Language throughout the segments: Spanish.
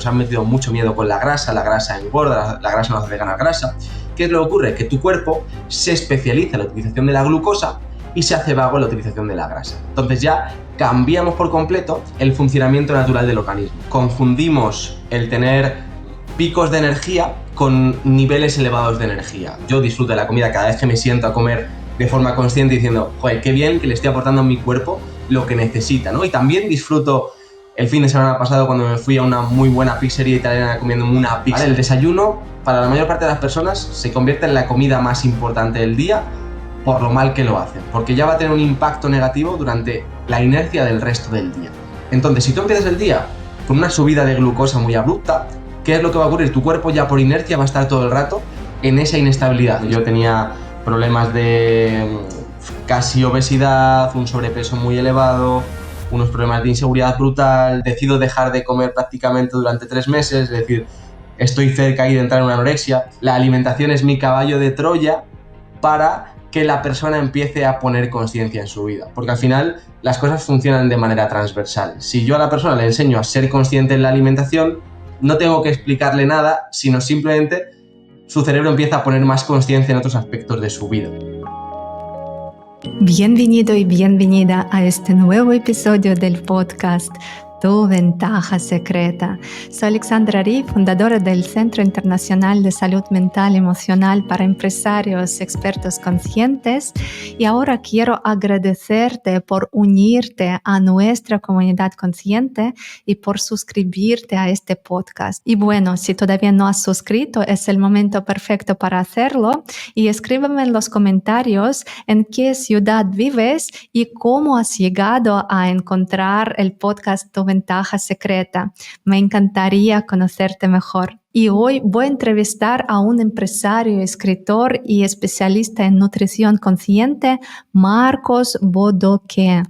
nos han metido mucho miedo con la grasa engorda, la grasa nos hace ganar grasa. ¿Qué es lo que ocurre? Que tu cuerpo se especializa en la utilización de la glucosa y se hace vago en la utilización de la grasa. Entonces ya cambiamos por completo el funcionamiento natural del organismo. Confundimos el tener picos de energía con niveles elevados de energía. Yo disfruto de la comida cada vez que me siento a comer de forma consciente diciendo, joder, qué bien que le estoy aportando a mi cuerpo lo que necesita, ¿no? Y también disfruto el fin de semana pasado cuando me fui a una muy buena pizzería italiana comiéndome una pizza. ¿Vale? El desayuno, para la mayor parte de las personas, se convierte en la comida más importante del día por lo mal que lo hacen, porque ya va a tener un impacto negativo durante la inercia del resto del día. Entonces, si tú empiezas el día con una subida de glucosa muy abrupta, ¿qué es lo que va a ocurrir? Tu cuerpo ya por inercia va a estar todo el rato en esa inestabilidad. Yo tenía problemas de casi obesidad, un sobrepeso muy elevado, unos problemas de inseguridad brutal, decido dejar de comer prácticamente durante 3 meses, es decir, estoy cerca ahí de entrar en una anorexia. La alimentación es mi caballo de Troya para que la persona empiece a poner conciencia en su vida, porque al final las cosas funcionan de manera transversal. Si yo a la persona le enseño a ser consciente en la alimentación, no tengo que explicarle nada, sino simplemente su cerebro empieza a poner más conciencia en otros aspectos de su vida. Bienvenido y bienvenida a este nuevo episodio del podcast Tu Ventaja Secreta. Soy Alexandra Ri, fundadora del Centro Internacional de Salud Mental y Emocional para Empresarios Expertos Conscientes, y ahora quiero agradecerte por unirte a nuestra comunidad consciente y por suscribirte a este podcast. Y bueno, si todavía no has suscrito, es el momento perfecto para hacerlo, y escríbeme en los comentarios en qué ciudad vives y cómo has llegado a encontrar el podcast Tu Ventaja Secreta. Me encantaría conocerte mejor. Y hoy voy a entrevistar a un empresario, escritor y especialista en nutrición consciente, Marcos Bodoque.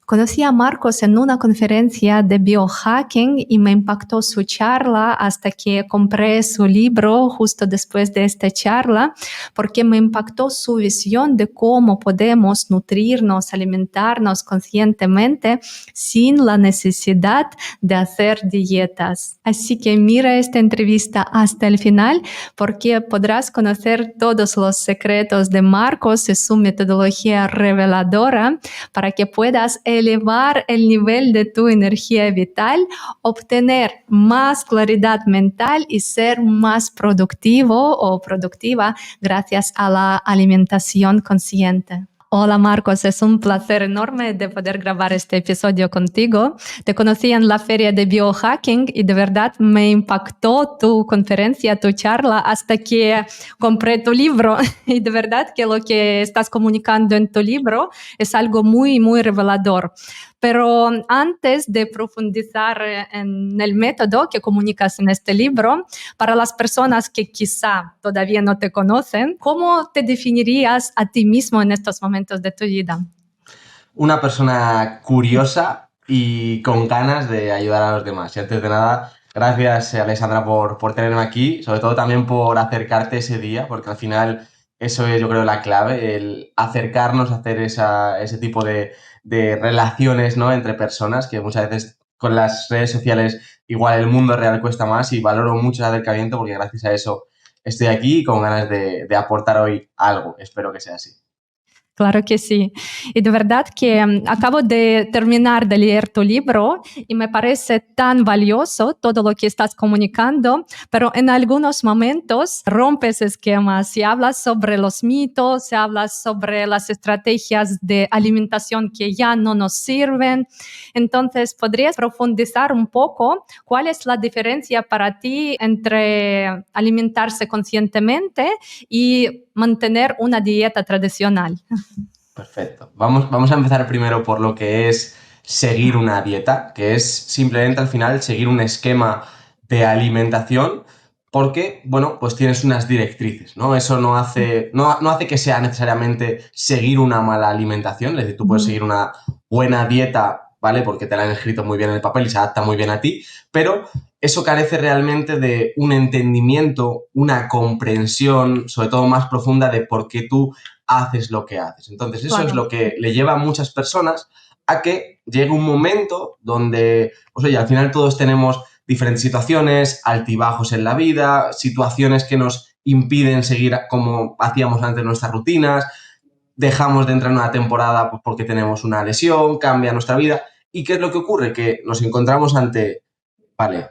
Conocí a Marcos en una conferencia de biohacking y me impactó su charla hasta que compré su libro justo después de esta charla, porque me impactó su visión de cómo podemos nutrirnos, alimentarnos conscientemente sin la necesidad de hacer dietas. Así que mira esta entrevista hasta el final, porque podrás conocer todos los secretos de Marcos y su metodología reveladora para que puedas elevar el nivel de tu energía vital, obtener más claridad mental y ser más productivo o productiva gracias a la alimentación consciente. Hola Marcos, es un placer enorme de poder grabar este episodio contigo. Te conocí en la feria de biohacking y de verdad me impactó tu conferencia, tu charla, hasta que compré tu libro. Y de verdad que lo que estás comunicando en tu libro es algo muy, muy revelador. Pero antes de profundizar en el método que comunicas en este libro, para las personas que quizá todavía no te conocen, ¿cómo te definirías a ti mismo en estos momentos de tu vida? Una persona curiosa y con ganas de ayudar a los demás. Y antes de nada, gracias Alexandra por tenerme aquí, sobre todo también por acercarte ese día, porque al final eso es, yo creo, la clave, el acercarnos a hacer ese tipo de relaciones, ¿no?, entre personas, que muchas veces con las redes sociales igual el mundo real cuesta más, y valoro mucho el acercamiento porque gracias a eso estoy aquí con ganas de aportar hoy algo. Espero que sea así. Claro que sí. Y de verdad que acabo de terminar de leer tu libro y me parece tan valioso todo lo que estás comunicando, pero en algunos momentos rompes esquemas y hablas sobre los mitos, hablas sobre las estrategias de alimentación que ya no nos sirven. Entonces, ¿podrías profundizar un poco cuál es la diferencia para ti entre alimentarse conscientemente y mantener una dieta tradicional? Perfecto. Vamos a empezar primero por lo que es seguir una dieta, que es simplemente al final seguir un esquema de alimentación porque, bueno, pues tienes unas directrices, ¿no? Eso no hace que sea necesariamente seguir una mala alimentación, es decir, tú puedes seguir una buena dieta, ¿vale?, porque te la han escrito muy bien en el papel y se adapta muy bien a ti, pero eso carece realmente de un entendimiento, una comprensión, sobre todo más profunda, de por qué tú haces lo que haces. Entonces, eso es lo que le lleva a muchas personas a que llegue un momento donde, pues oye, al final todos tenemos diferentes situaciones, altibajos en la vida, situaciones que nos impiden seguir como hacíamos antes nuestras rutinas, dejamos de entrar en una temporada pues, porque tenemos una lesión, cambia nuestra vida. ¿Y qué es lo que ocurre? Que nos encontramos ante, vale,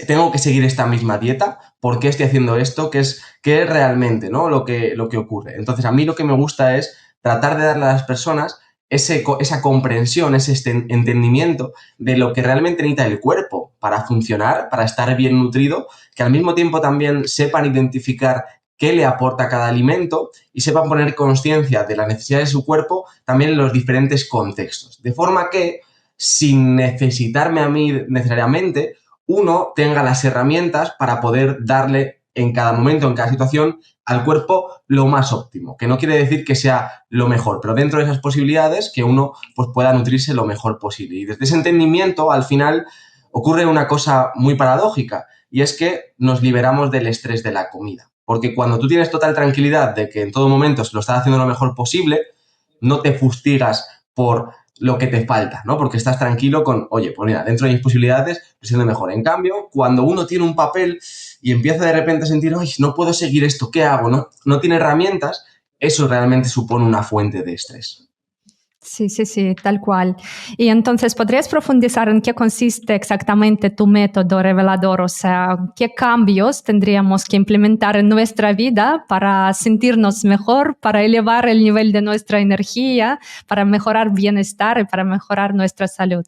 tengo que seguir esta misma dieta, ¿por qué estoy haciendo esto? ¿Qué es realmente, ¿no? lo que ocurre? Entonces, a mí lo que me gusta es tratar de darle a las personas esa comprensión, ese entendimiento de lo que realmente necesita el cuerpo para funcionar, para estar bien nutrido, que al mismo tiempo también sepan identificar qué le aporta cada alimento y sepan poner conciencia de las necesidades de su cuerpo también en los diferentes contextos. De forma que, sin necesitarme a mí necesariamente, uno tenga las herramientas para poder darle en cada momento, en cada situación, al cuerpo lo más óptimo, que no quiere decir que sea lo mejor, pero dentro de esas posibilidades que uno pues, pueda nutrirse lo mejor posible. Y desde ese entendimiento, al final, ocurre una cosa muy paradójica, y es que nos liberamos del estrés de la comida. Porque cuando tú tienes total tranquilidad de que en todo momento se lo estás haciendo lo mejor posible, no te fustigas por lo que te falta, ¿no? Porque estás tranquilo con, oye, pues mira, dentro de mis posibilidades, estoy siendo mejor. En cambio, cuando uno tiene un papel y empieza de repente a sentir, ay, no puedo seguir esto, ¿qué hago? No tiene herramientas, eso realmente supone una fuente de estrés. Sí, sí, sí, tal cual. Y entonces, ¿podrías profundizar en qué consiste exactamente tu método revelador? O sea, ¿qué cambios tendríamos que implementar en nuestra vida para sentirnos mejor, para elevar el nivel de nuestra energía, para mejorar bienestar y para mejorar nuestra salud?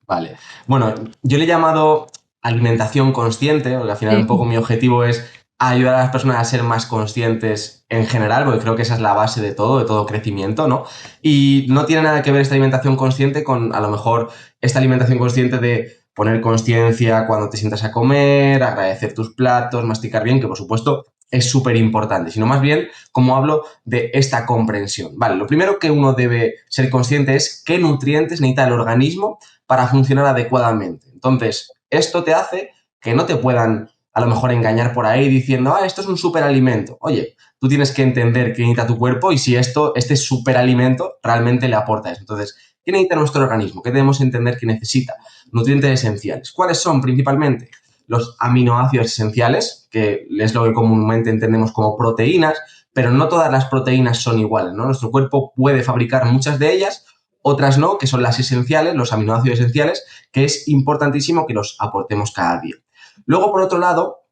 Vale. Bueno, yo le he llamado alimentación consciente, porque al final un poco Sí. mi objetivo es ayudar a las personas a ser más conscientes en general, porque creo que esa es la base de todo crecimiento, ¿no? Y no tiene nada que ver esta alimentación consciente con, a lo mejor, esta alimentación consciente de poner conciencia cuando te sientas a comer, agradecer tus platos, masticar bien, que por supuesto es súper importante, sino más bien como hablo de esta comprensión. Vale, lo primero que uno debe ser consciente es qué nutrientes necesita el organismo para funcionar adecuadamente. Entonces, esto te hace que no te puedan a lo mejor engañar por ahí diciendo, esto es un superalimento. Oye, tú tienes que entender qué necesita tu cuerpo y si este superalimento realmente le aporta eso. Entonces, ¿qué necesita nuestro organismo? ¿Qué debemos entender que necesita? Nutrientes esenciales. ¿Cuáles son principalmente? Los aminoácidos esenciales, que es lo que comúnmente entendemos como proteínas, pero no todas las proteínas son iguales, ¿no? Nuestro cuerpo puede fabricar muchas de ellas, otras no, que son las esenciales, los aminoácidos esenciales, que es importantísimo que los aportemos cada día. Luego, por otro lado,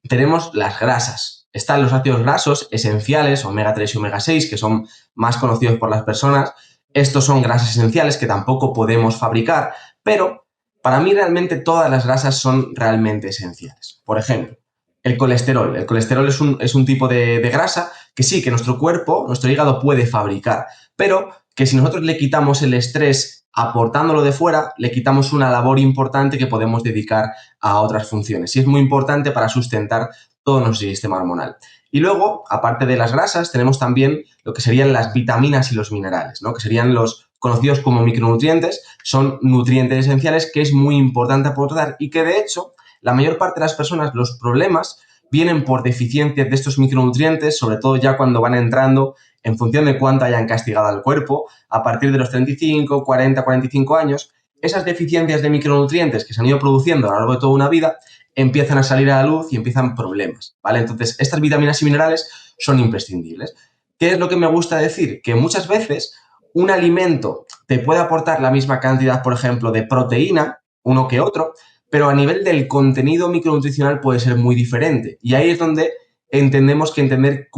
tenemos las grasas. Están los ácidos grasos esenciales, omega 3 y omega 6, que son más conocidos por las personas. Estos son grasas esenciales que tampoco podemos fabricar, pero para mí realmente todas las grasas son realmente esenciales. Por ejemplo, el colesterol. El colesterol es un tipo de grasa que sí, que nuestro cuerpo, nuestro hígado puede fabricar, pero que si nosotros le quitamos el estrés aportándolo de fuera, le quitamos una labor importante que podemos dedicar a otras funciones. Y es muy importante para sustentar todo nuestro sistema hormonal. Y luego, aparte de las grasas, tenemos también lo que serían las vitaminas y los minerales, ¿no? Que serían los conocidos como micronutrientes, son nutrientes esenciales que es muy importante aportar y que de hecho la mayor parte de las personas, los problemas vienen por deficiencias de estos micronutrientes, sobre todo ya cuando van entrando en función de cuánto hayan castigado al cuerpo, a partir de los 35, 40, 45 años, esas deficiencias de micronutrientes que se han ido produciendo a lo largo de toda una vida empiezan a salir a la luz y empiezan problemas, ¿vale? Entonces, estas vitaminas y minerales son imprescindibles. ¿Qué es lo que me gusta decir? Que muchas veces un alimento te puede aportar la misma cantidad, por ejemplo, de proteína, uno que otro, pero a nivel del contenido micronutricional puede ser muy diferente. Y ahí es donde entendemos que entender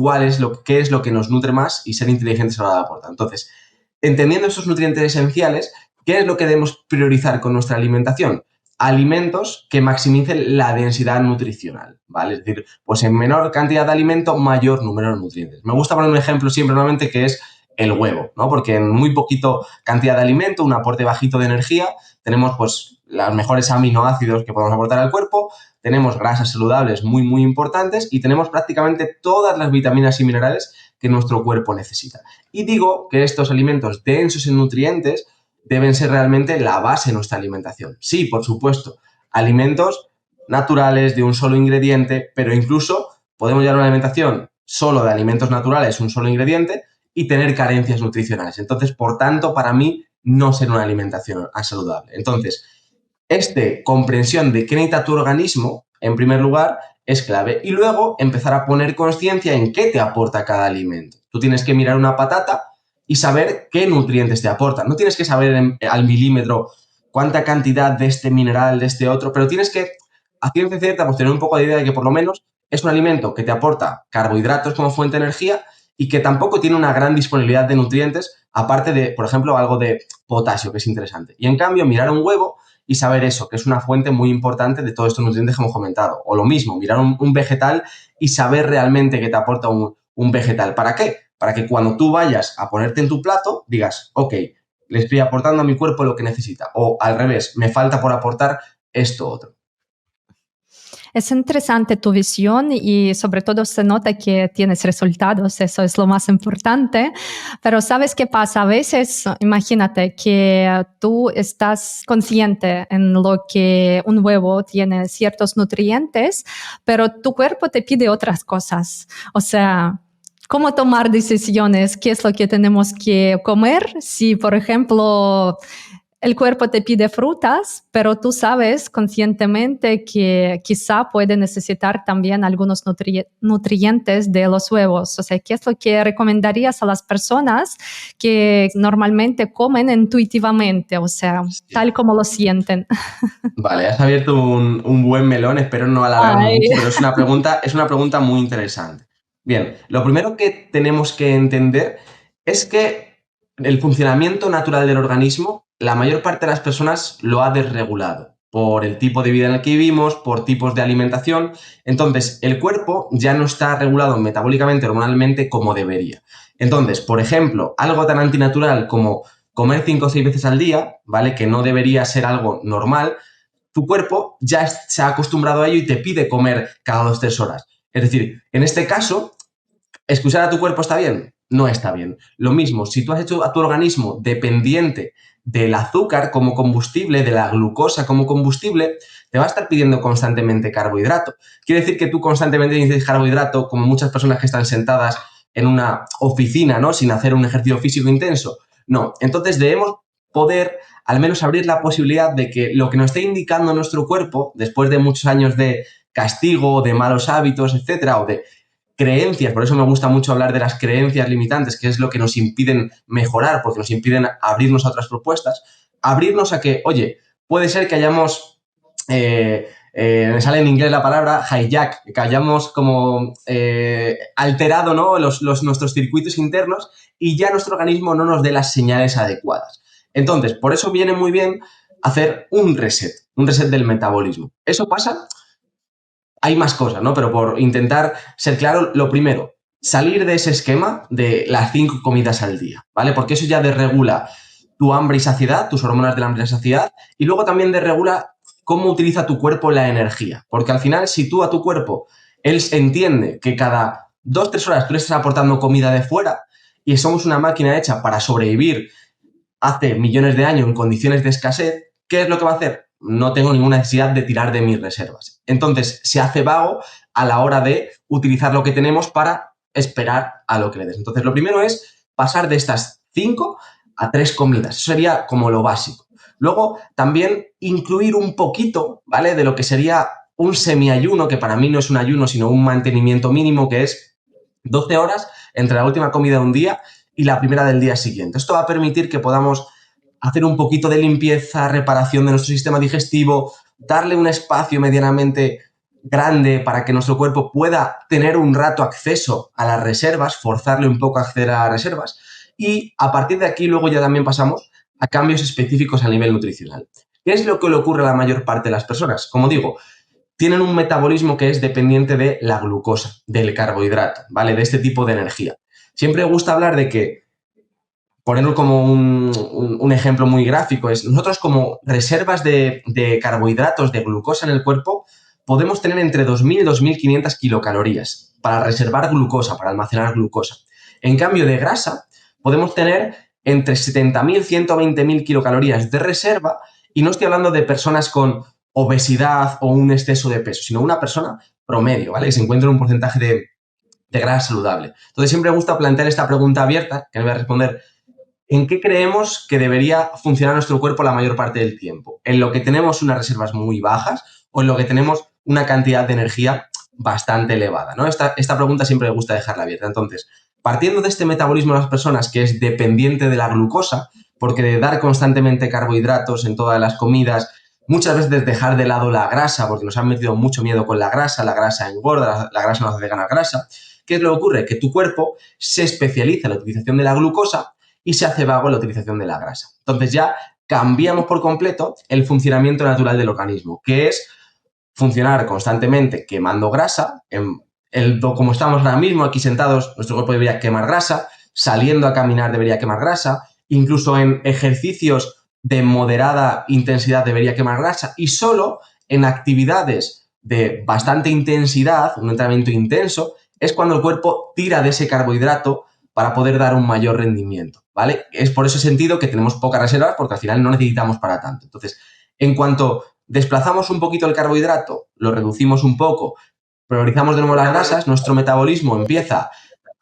qué es lo que nos nutre más y ser inteligentes a la hora de aportar. Entonces, entendiendo estos nutrientes esenciales, ¿qué es lo que debemos priorizar con nuestra alimentación? Alimentos que maximicen la densidad nutricional, ¿vale? Es decir, pues en menor cantidad de alimento, mayor número de nutrientes. Me gusta poner un ejemplo siempre nuevamente que es el huevo, ¿no? Porque en muy poquito cantidad de alimento, un aporte bajito de energía, tenemos pues los mejores aminoácidos que podemos aportar al cuerpo, tenemos grasas saludables muy, muy importantes y tenemos prácticamente todas las vitaminas y minerales que nuestro cuerpo necesita. Y digo que estos alimentos densos en nutrientes deben ser realmente la base de nuestra alimentación. Sí, por supuesto, alimentos naturales de un solo ingrediente, pero incluso podemos llevar una alimentación solo de alimentos naturales, un solo ingrediente, y tener carencias nutricionales. Entonces, por tanto, para mí no ser una alimentación saludable. Entonces, comprensión de qué necesita tu organismo, en primer lugar, es clave. Y luego empezar a poner conciencia en qué te aporta cada alimento. Tú tienes que mirar una patata y saber qué nutrientes te aportan. No tienes que saber al milímetro cuánta cantidad de este mineral, de este otro, pero tienes que, a ciencia cierta, pues tener un poco de idea de que por lo menos es un alimento que te aporta carbohidratos como fuente de energía y que tampoco tiene una gran disponibilidad de nutrientes, aparte de, por ejemplo, algo de potasio, que es interesante. Y en cambio, mirar un huevo y saber eso, que es una fuente muy importante de todos estos nutrientes que hemos comentado. O lo mismo, mirar un vegetal y saber realmente qué te aporta un vegetal. ¿Para qué? Para que cuando tú vayas a ponerte en tu plato, digas, ok, le estoy aportando a mi cuerpo lo que necesita. O al revés, me falta por aportar esto otro. Es interesante tu visión y sobre todo se nota que tienes resultados, eso es lo más importante. Pero ¿sabes qué pasa? A veces, imagínate que tú estás consciente en lo que un huevo tiene ciertos nutrientes, pero tu cuerpo te pide otras cosas. O sea, ¿cómo tomar decisiones? ¿Qué es lo que tenemos que comer? Si, por ejemplo, el cuerpo te pide frutas, pero tú sabes conscientemente que quizá puede necesitar también algunos nutrientes de los huevos. O sea, ¿qué es lo que recomendarías a las personas que normalmente comen intuitivamente? O sea, tal Sí. como lo sienten. Vale, has abierto un buen melón, espero no alargarme Ay. mucho, pero es una pregunta muy interesante. Bien, lo primero que tenemos que entender es que el funcionamiento natural del organismo, la mayor parte de las personas lo ha desregulado por el tipo de vida en el que vivimos, por tipos de alimentación. Entonces, el cuerpo ya no está regulado metabólicamente, hormonalmente, como debería. Entonces, por ejemplo, algo tan antinatural como comer 5 o 6 veces al día, ¿vale? Que no debería ser algo normal, tu cuerpo ya se ha acostumbrado a ello y te pide comer cada 2 o 3 horas. Es decir, en este caso, ¿excusar a tu cuerpo está bien? No está bien. Lo mismo, si tú has hecho a tu organismo dependiente del azúcar como combustible, de la glucosa como combustible, te va a estar pidiendo constantemente carbohidrato. Quiere decir que tú constantemente necesitas carbohidrato, como muchas personas que están sentadas en una oficina, ¿no? Sin hacer un ejercicio físico intenso. No. Entonces debemos poder al menos abrir la posibilidad de que lo que nos esté indicando nuestro cuerpo, después de muchos años de castigo, de malos hábitos, etcétera, o de creencias, por eso me gusta mucho hablar de las creencias limitantes, que es lo que nos impiden mejorar, porque nos impiden abrirnos a otras propuestas, abrirnos a que, oye, puede ser que hayamos, me sale en inglés la palabra hijack, que hayamos como alterado, ¿no? nuestros circuitos internos y ya nuestro organismo no nos dé las señales adecuadas. Entonces, por eso viene muy bien hacer un reset del metabolismo. Eso pasa, hay más cosas, ¿no? Pero por intentar ser claro, lo primero, salir de ese esquema de las 5 comidas al día, ¿vale? Porque eso ya desregula tu hambre y saciedad, tus hormonas del hambre y la saciedad, y luego también desregula cómo utiliza tu cuerpo la energía. Porque al final, si tú a tu cuerpo, él entiende que cada 2 o 3 horas tú le estás aportando comida de fuera y somos una máquina hecha para sobrevivir hace millones de años en condiciones de escasez, ¿qué es lo que va a hacer? No tengo ninguna necesidad de tirar de mis reservas. Entonces se hace vago a la hora de utilizar lo que tenemos para esperar a lo que le des. Entonces lo primero es pasar de estas 5 a 3 comidas. Eso sería como lo básico. Luego también incluir un poquito, ¿vale? De lo que sería un semiayuno, que para mí no es un ayuno, sino un mantenimiento mínimo, que es 12 horas entre la última comida de un día y la primera del día siguiente. Esto va a permitir que podamos hacer un poquito de limpieza, reparación de nuestro sistema digestivo, darle un espacio medianamente grande para que nuestro cuerpo pueda tener un rato acceso a las reservas, forzarle un poco a acceder a las reservas. Y a partir de aquí luego ya también pasamos a cambios específicos a nivel nutricional. ¿Qué es lo que le ocurre a la mayor parte de las personas? Como digo, tienen un metabolismo que es dependiente de la glucosa, del carbohidrato, ¿vale? De este tipo de energía. Siempre me gusta hablar de que, ponerlo como un ejemplo muy gráfico, es nosotros como reservas de carbohidratos, de glucosa en el cuerpo, podemos tener entre 2.000 y 2.500 kilocalorías para reservar glucosa, para almacenar glucosa. En cambio, de grasa, podemos tener entre 70.000 y 120.000 kilocalorías de reserva, y no estoy hablando de personas con obesidad o un exceso de peso, sino una persona promedio, ¿vale? Que se encuentra en un porcentaje de grasa saludable. Entonces siempre me gusta plantear esta pregunta abierta, que no voy a responder ¿En qué creemos que debería funcionar nuestro cuerpo la mayor parte del tiempo? ¿En lo que tenemos unas reservas muy bajas o en lo que tenemos una cantidad de energía bastante elevada, ¿no? Esta pregunta siempre me gusta dejarla abierta. Entonces, partiendo de este metabolismo de las personas que es dependiente de la glucosa, porque de dar constantemente carbohidratos en todas las comidas, muchas veces dejar de lado la grasa, porque nos han metido mucho miedo con la grasa engorda, la grasa nos hace ganar grasa. ¿Qué es lo que ocurre? Que tu cuerpo se especializa en la utilización de la glucosa y se hace vago en la utilización de la grasa. Entonces ya cambiamos por completo el funcionamiento natural del organismo, que es funcionar constantemente quemando grasa. Como estamos ahora mismo aquí sentados, nuestro cuerpo debería quemar grasa, saliendo a caminar debería quemar grasa, incluso en ejercicios de moderada intensidad debería quemar grasa, y solo en actividades de bastante intensidad, un entrenamiento intenso, es cuando el cuerpo tira de ese carbohidrato para poder dar un mayor rendimiento, ¿vale? Es por ese sentido que tenemos pocas reservas, porque al final no necesitamos para tanto. Entonces, en cuanto desplazamos un poquito el carbohidrato, lo reducimos un poco, priorizamos de nuevo las grasas, nuestro metabolismo empieza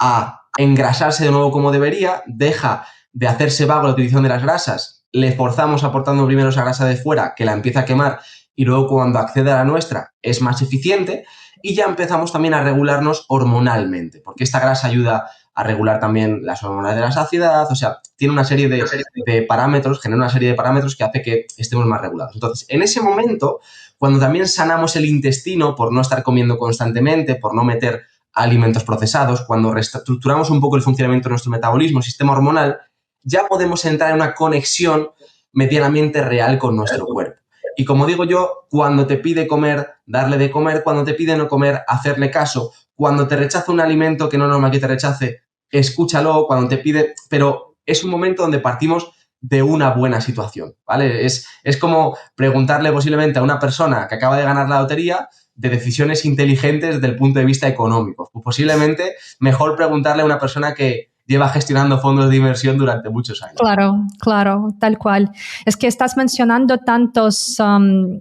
a engrasarse de nuevo como debería, deja de hacerse vago la utilización de las grasas, le forzamos aportando primero esa grasa de fuera que la empieza a quemar y luego cuando accede a la nuestra es más eficiente y ya empezamos también a regularnos hormonalmente, porque esta grasa ayuda a regular también las hormonas de la saciedad, o sea, tiene una serie de parámetros, genera una serie de parámetros que hace que estemos más regulados. Entonces, en ese momento, cuando también sanamos el intestino por no estar comiendo constantemente, por no meter alimentos procesados, cuando reestructuramos un poco el funcionamiento de nuestro metabolismo, sistema hormonal, ya podemos entrar en una conexión medianamente real con nuestro cuerpo. Y como digo yo, cuando te pide comer, darle de comer, cuando te pide no comer, hacerle caso, cuando te rechaza un alimento que no es normal que te rechace, escúchalo, cuando te pide, pero es un momento donde partimos de una buena situación, ¿vale? Es como preguntarle posiblemente a una persona que acaba de ganar la lotería de decisiones inteligentes desde el punto de vista económico. Pues posiblemente mejor preguntarle a una persona que lleva gestionando fondos de inversión durante muchos años. Claro, claro, tal cual. Es que estás mencionando tantos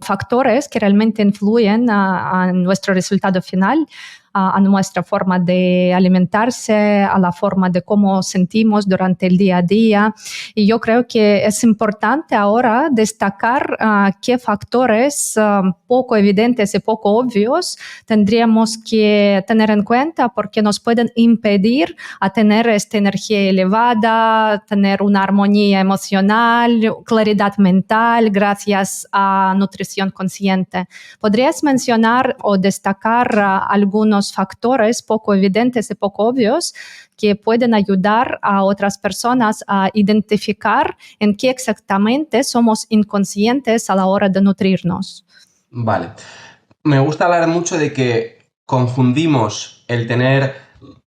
factores que realmente influyen a nuestro resultado final, a nuestra forma de alimentarse, a la forma de cómo sentimos durante el día a día. Y yo creo que es importante ahora destacar qué factores poco evidentes y poco obvios tendríamos que tener en cuenta porque nos pueden impedir a tener esta energía elevada, tener una armonía emocional, claridad mental gracias a nutrición consciente. ¿Podrías mencionar o destacar algunos factores poco evidentes y poco obvios que pueden ayudar a otras personas a identificar en qué exactamente somos inconscientes a la hora de nutrirnos? Vale. Me gusta hablar mucho de que confundimos el tener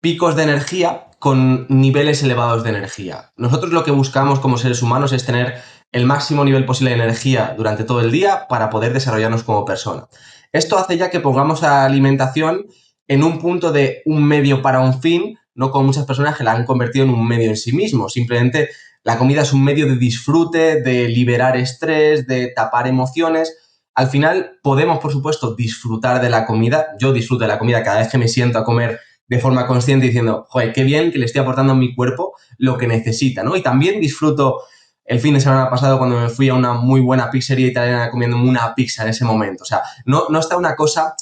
picos de energía con niveles elevados de energía. Nosotros lo que buscamos como seres humanos es tener el máximo nivel posible de energía durante todo el día para poder desarrollarnos como persona. Esto hace ya que pongamos a la alimentación en un punto de un medio para un fin, no como muchas personas que la han convertido en un medio en sí mismo. Simplemente la comida es un medio de disfrute, de liberar estrés, de tapar emociones. Al final podemos, por supuesto, disfrutar de la comida. Yo disfruto de la comida cada vez que me siento a comer de forma consciente diciendo, joder, qué bien que le estoy aportando a mi cuerpo lo que necesita, ¿no? Y también disfruto el fin de semana pasado cuando me fui a una muy buena pizzería italiana comiéndome una pizza en ese momento. O sea, no está una cosa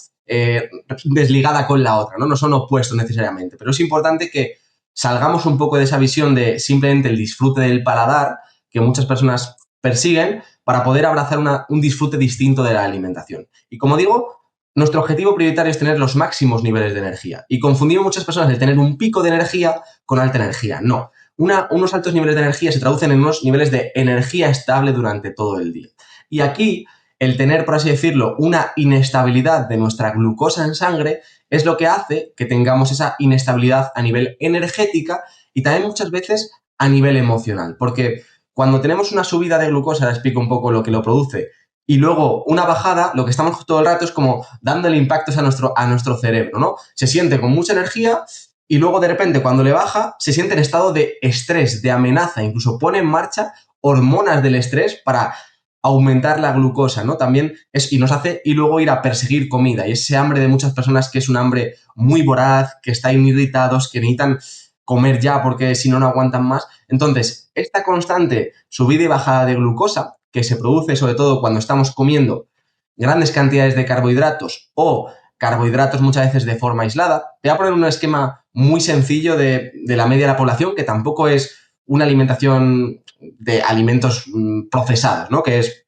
desligada con la otra, ¿no? No son opuestos necesariamente, pero es importante que salgamos un poco de esa visión de simplemente el disfrute del paladar que muchas personas persiguen para poder abrazar un disfrute distinto de la alimentación. Y como digo, nuestro objetivo prioritario es tener los máximos niveles de energía. Y confundimos muchas personas el tener un pico de energía con alta energía. No. Unos altos niveles de energía se traducen en unos niveles de energía estable durante todo el día. Y aquí, el tener, por así decirlo, una inestabilidad de nuestra glucosa en sangre es lo que hace que tengamos esa inestabilidad a nivel energética y también muchas veces a nivel emocional. Porque cuando tenemos una subida de glucosa, le explico un poco lo que lo produce, y luego una bajada, lo que estamos todo el rato es como dándole impactos a nuestro cerebro, ¿no? Se siente con mucha energía y luego de repente cuando le baja se siente en estado de estrés, de amenaza, incluso pone en marcha hormonas del estrés para aumentar la glucosa, ¿no? También y nos hace y luego ir a perseguir comida y ese hambre de muchas personas que es un hambre muy voraz, que están irritados, que necesitan comer ya porque si no, no aguantan más. Entonces, esta constante subida y bajada de glucosa, que se produce sobre todo cuando estamos comiendo grandes cantidades de carbohidratos o carbohidratos muchas veces de forma aislada. Te voy a poner un esquema muy sencillo de la media de la población, que tampoco es una alimentación de alimentos procesados, ¿no? Que es,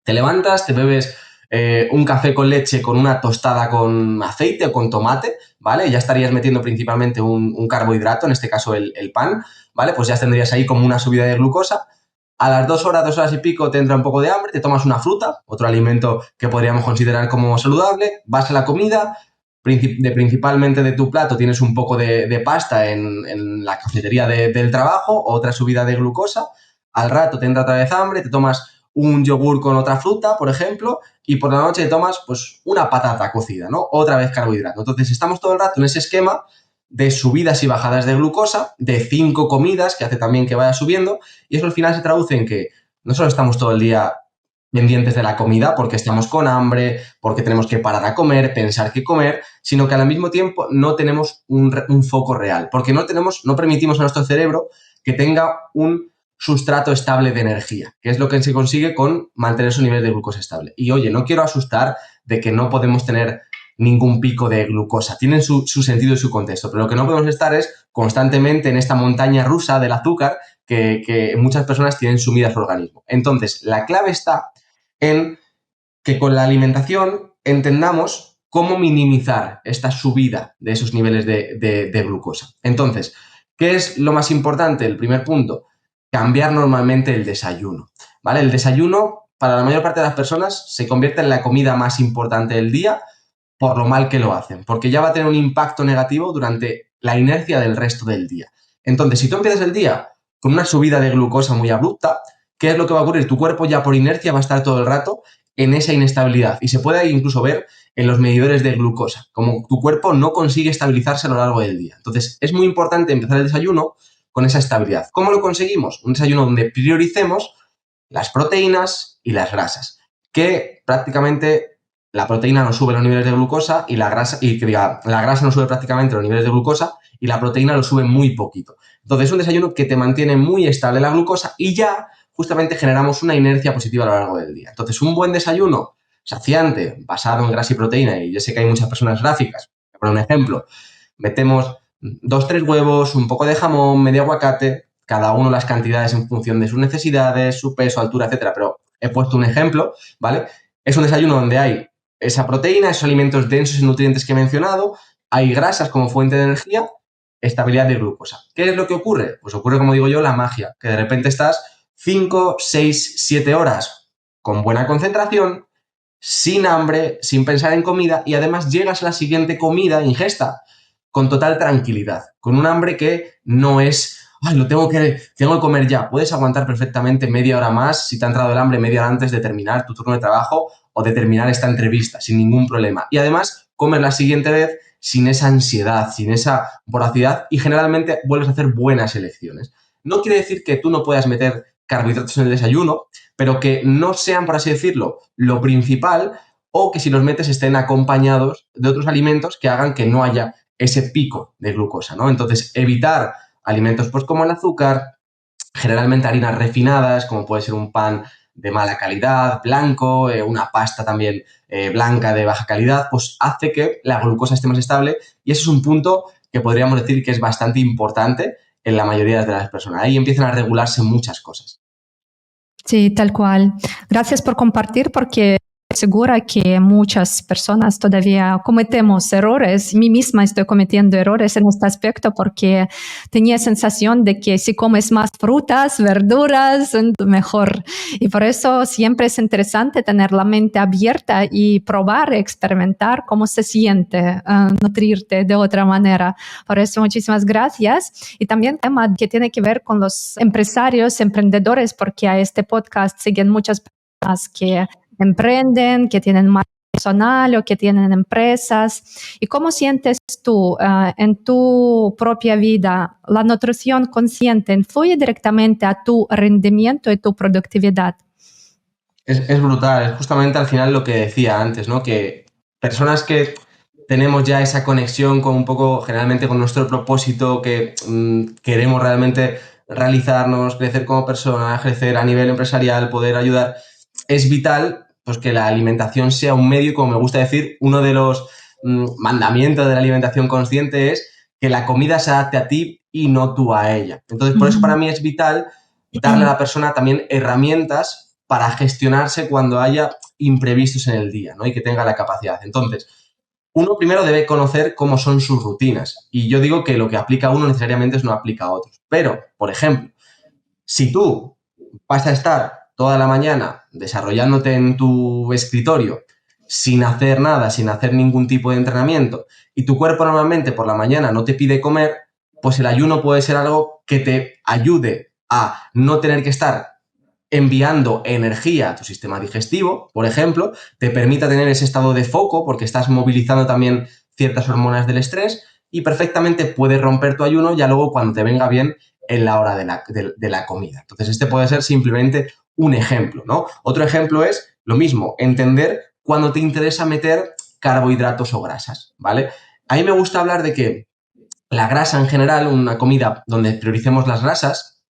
te levantas, te bebes un café con leche con una tostada con aceite o con tomate, ¿vale? Ya estarías metiendo principalmente un carbohidrato, en este caso el pan, ¿vale? Pues ya tendrías ahí como una subida de glucosa. A las 2 horas y pico te entra un poco de hambre, te tomas una fruta, otro alimento que podríamos considerar como saludable, vas a la comida, principalmente de tu plato tienes un poco de pasta en la cafetería del trabajo, otra subida de glucosa, al rato te entra otra vez hambre, te tomas un yogur con otra fruta, por ejemplo, y por la noche te tomas pues una patata cocida, ¿no? Otra vez carbohidrato. Entonces estamos todo el rato en ese esquema de subidas y bajadas de glucosa, de 5 comidas, que hace también que vaya subiendo, y eso al final se traduce en que no solo estamos todo el día pendientes de la comida porque estamos con hambre, porque tenemos que parar a comer, pensar qué comer, sino que al mismo tiempo no tenemos un foco real, porque no permitimos a nuestro cerebro que tenga un sustrato estable de energía, que es lo que se consigue con mantener su nivel de glucosa estable. Y oye, no quiero asustar de que no podemos tener ningún pico de glucosa. Tienen su sentido y su contexto, pero lo que no podemos estar es constantemente en esta montaña rusa del azúcar que muchas personas tienen sumida a su organismo. Entonces, la clave está en que con la alimentación entendamos cómo minimizar esta subida de esos niveles de glucosa. Entonces, ¿qué es lo más importante? El primer punto, cambiar normalmente el desayuno, ¿vale? El desayuno, para la mayor parte de las personas, se convierte en la comida más importante del día por lo mal que lo hacen, porque ya va a tener un impacto negativo durante la inercia del resto del día. Entonces, si tú empiezas el día con una subida de glucosa muy abrupta, ¿qué es lo que va a ocurrir? Tu cuerpo ya por inercia va a estar todo el rato en esa inestabilidad y se puede incluso ver en los medidores de glucosa, como tu cuerpo no consigue estabilizarse a lo largo del día. Entonces, es muy importante empezar el desayuno con esa estabilidad. ¿Cómo lo conseguimos? Un desayuno donde prioricemos las proteínas y las grasas, que prácticamente la proteína no sube los niveles de glucosa y la grasa, la grasa no sube prácticamente los niveles de glucosa y la proteína lo sube muy poquito. Entonces es un desayuno que te mantiene muy estable la glucosa y ya justamente generamos una inercia positiva a lo largo del día. Entonces un buen desayuno saciante, basado en grasa y proteína, y yo sé que hay muchas personas gráficas, por un ejemplo, metemos 2, 3 huevos, un poco de jamón, medio aguacate, cada uno las cantidades en función de sus necesidades, su peso, altura, etcétera, pero he puesto un ejemplo, ¿vale? Es un desayuno donde hay esa proteína, esos alimentos densos en nutrientes que he mencionado, hay grasas como fuente de energía, estabilidad de glucosa. ¿Qué es lo que ocurre? Pues ocurre, como digo yo, la magia, que de repente estás 5, 6, 7 horas con buena concentración, sin hambre, sin pensar en comida y además llegas a la siguiente comida, ingesta, con total tranquilidad, con un hambre que no es, ay, tengo que comer ya. Puedes aguantar perfectamente media hora más si te ha entrado el hambre media hora antes de terminar tu turno de trabajo o de terminar esta entrevista, sin ningún problema. Y además, comer la siguiente vez sin esa ansiedad, sin esa voracidad y generalmente vuelves a hacer buenas elecciones. No quiere decir que tú no puedas meter carbohidratos en el desayuno, pero que no sean, por así decirlo, lo principal o que si los metes estén acompañados de otros alimentos que hagan que no haya ese pico de glucosa, ¿no? Entonces, evitar alimentos pues como el azúcar, generalmente harinas refinadas, como puede ser un pan de mala calidad, blanco, una pasta también blanca de baja calidad, pues hace que la glucosa esté más estable y eso es un punto que podríamos decir que es bastante importante en la mayoría de las personas. Ahí empiezan a regularse muchas cosas. Sí, tal cual. Gracias por compartir porque segura que muchas personas todavía cometemos errores. Mí misma estoy cometiendo errores en este aspecto porque tenía sensación de que si comes más frutas, verduras, mejor. Y por eso siempre es interesante tener la mente abierta y probar, experimentar cómo se siente nutrirte de otra manera. Por eso muchísimas gracias. Y también tema que tiene que ver con los empresarios, emprendedores, porque a este podcast siguen muchas personas que emprenden, que tienen más personal o que tienen empresas. ¿Y cómo sientes tú en tu propia vida la nutrición consciente influye directamente a tu rendimiento y tu productividad? Es brutal, es justamente al final lo que decía antes, ¿no? Que personas que tenemos ya esa conexión con un poco, generalmente con nuestro propósito, que queremos realmente realizarnos, crecer como personas, crecer a nivel empresarial, poder ayudar, es vital pues que la alimentación sea un medio, como me gusta decir, uno de los mandamientos de la alimentación consciente es que la comida se adapte a ti y no tú a ella. Entonces, por eso para mí es vital darle a la persona también herramientas para gestionarse cuando haya imprevistos en el día, ¿no? Y que tenga la capacidad. Entonces, uno primero debe conocer cómo son sus rutinas. Y yo digo que lo que aplica a uno necesariamente no aplica a otros. Pero, por ejemplo, si tú vas a estar toda la mañana desarrollándote en tu escritorio sin hacer nada, sin hacer ningún tipo de entrenamiento, y tu cuerpo normalmente por la mañana no te pide comer, pues el ayuno puede ser algo que te ayude a no tener que estar enviando energía a tu sistema digestivo, por ejemplo, te permita tener ese estado de foco porque estás movilizando también ciertas hormonas del estrés y perfectamente puedes romper tu ayuno ya luego cuando te venga bien en la hora de la comida. Entonces, este puede ser simplemente un ejemplo, ¿no? Otro ejemplo es lo mismo, entender cuando te interesa meter carbohidratos o grasas, ¿vale? A mí me gusta hablar de que la grasa en general, una comida donde prioricemos las grasas,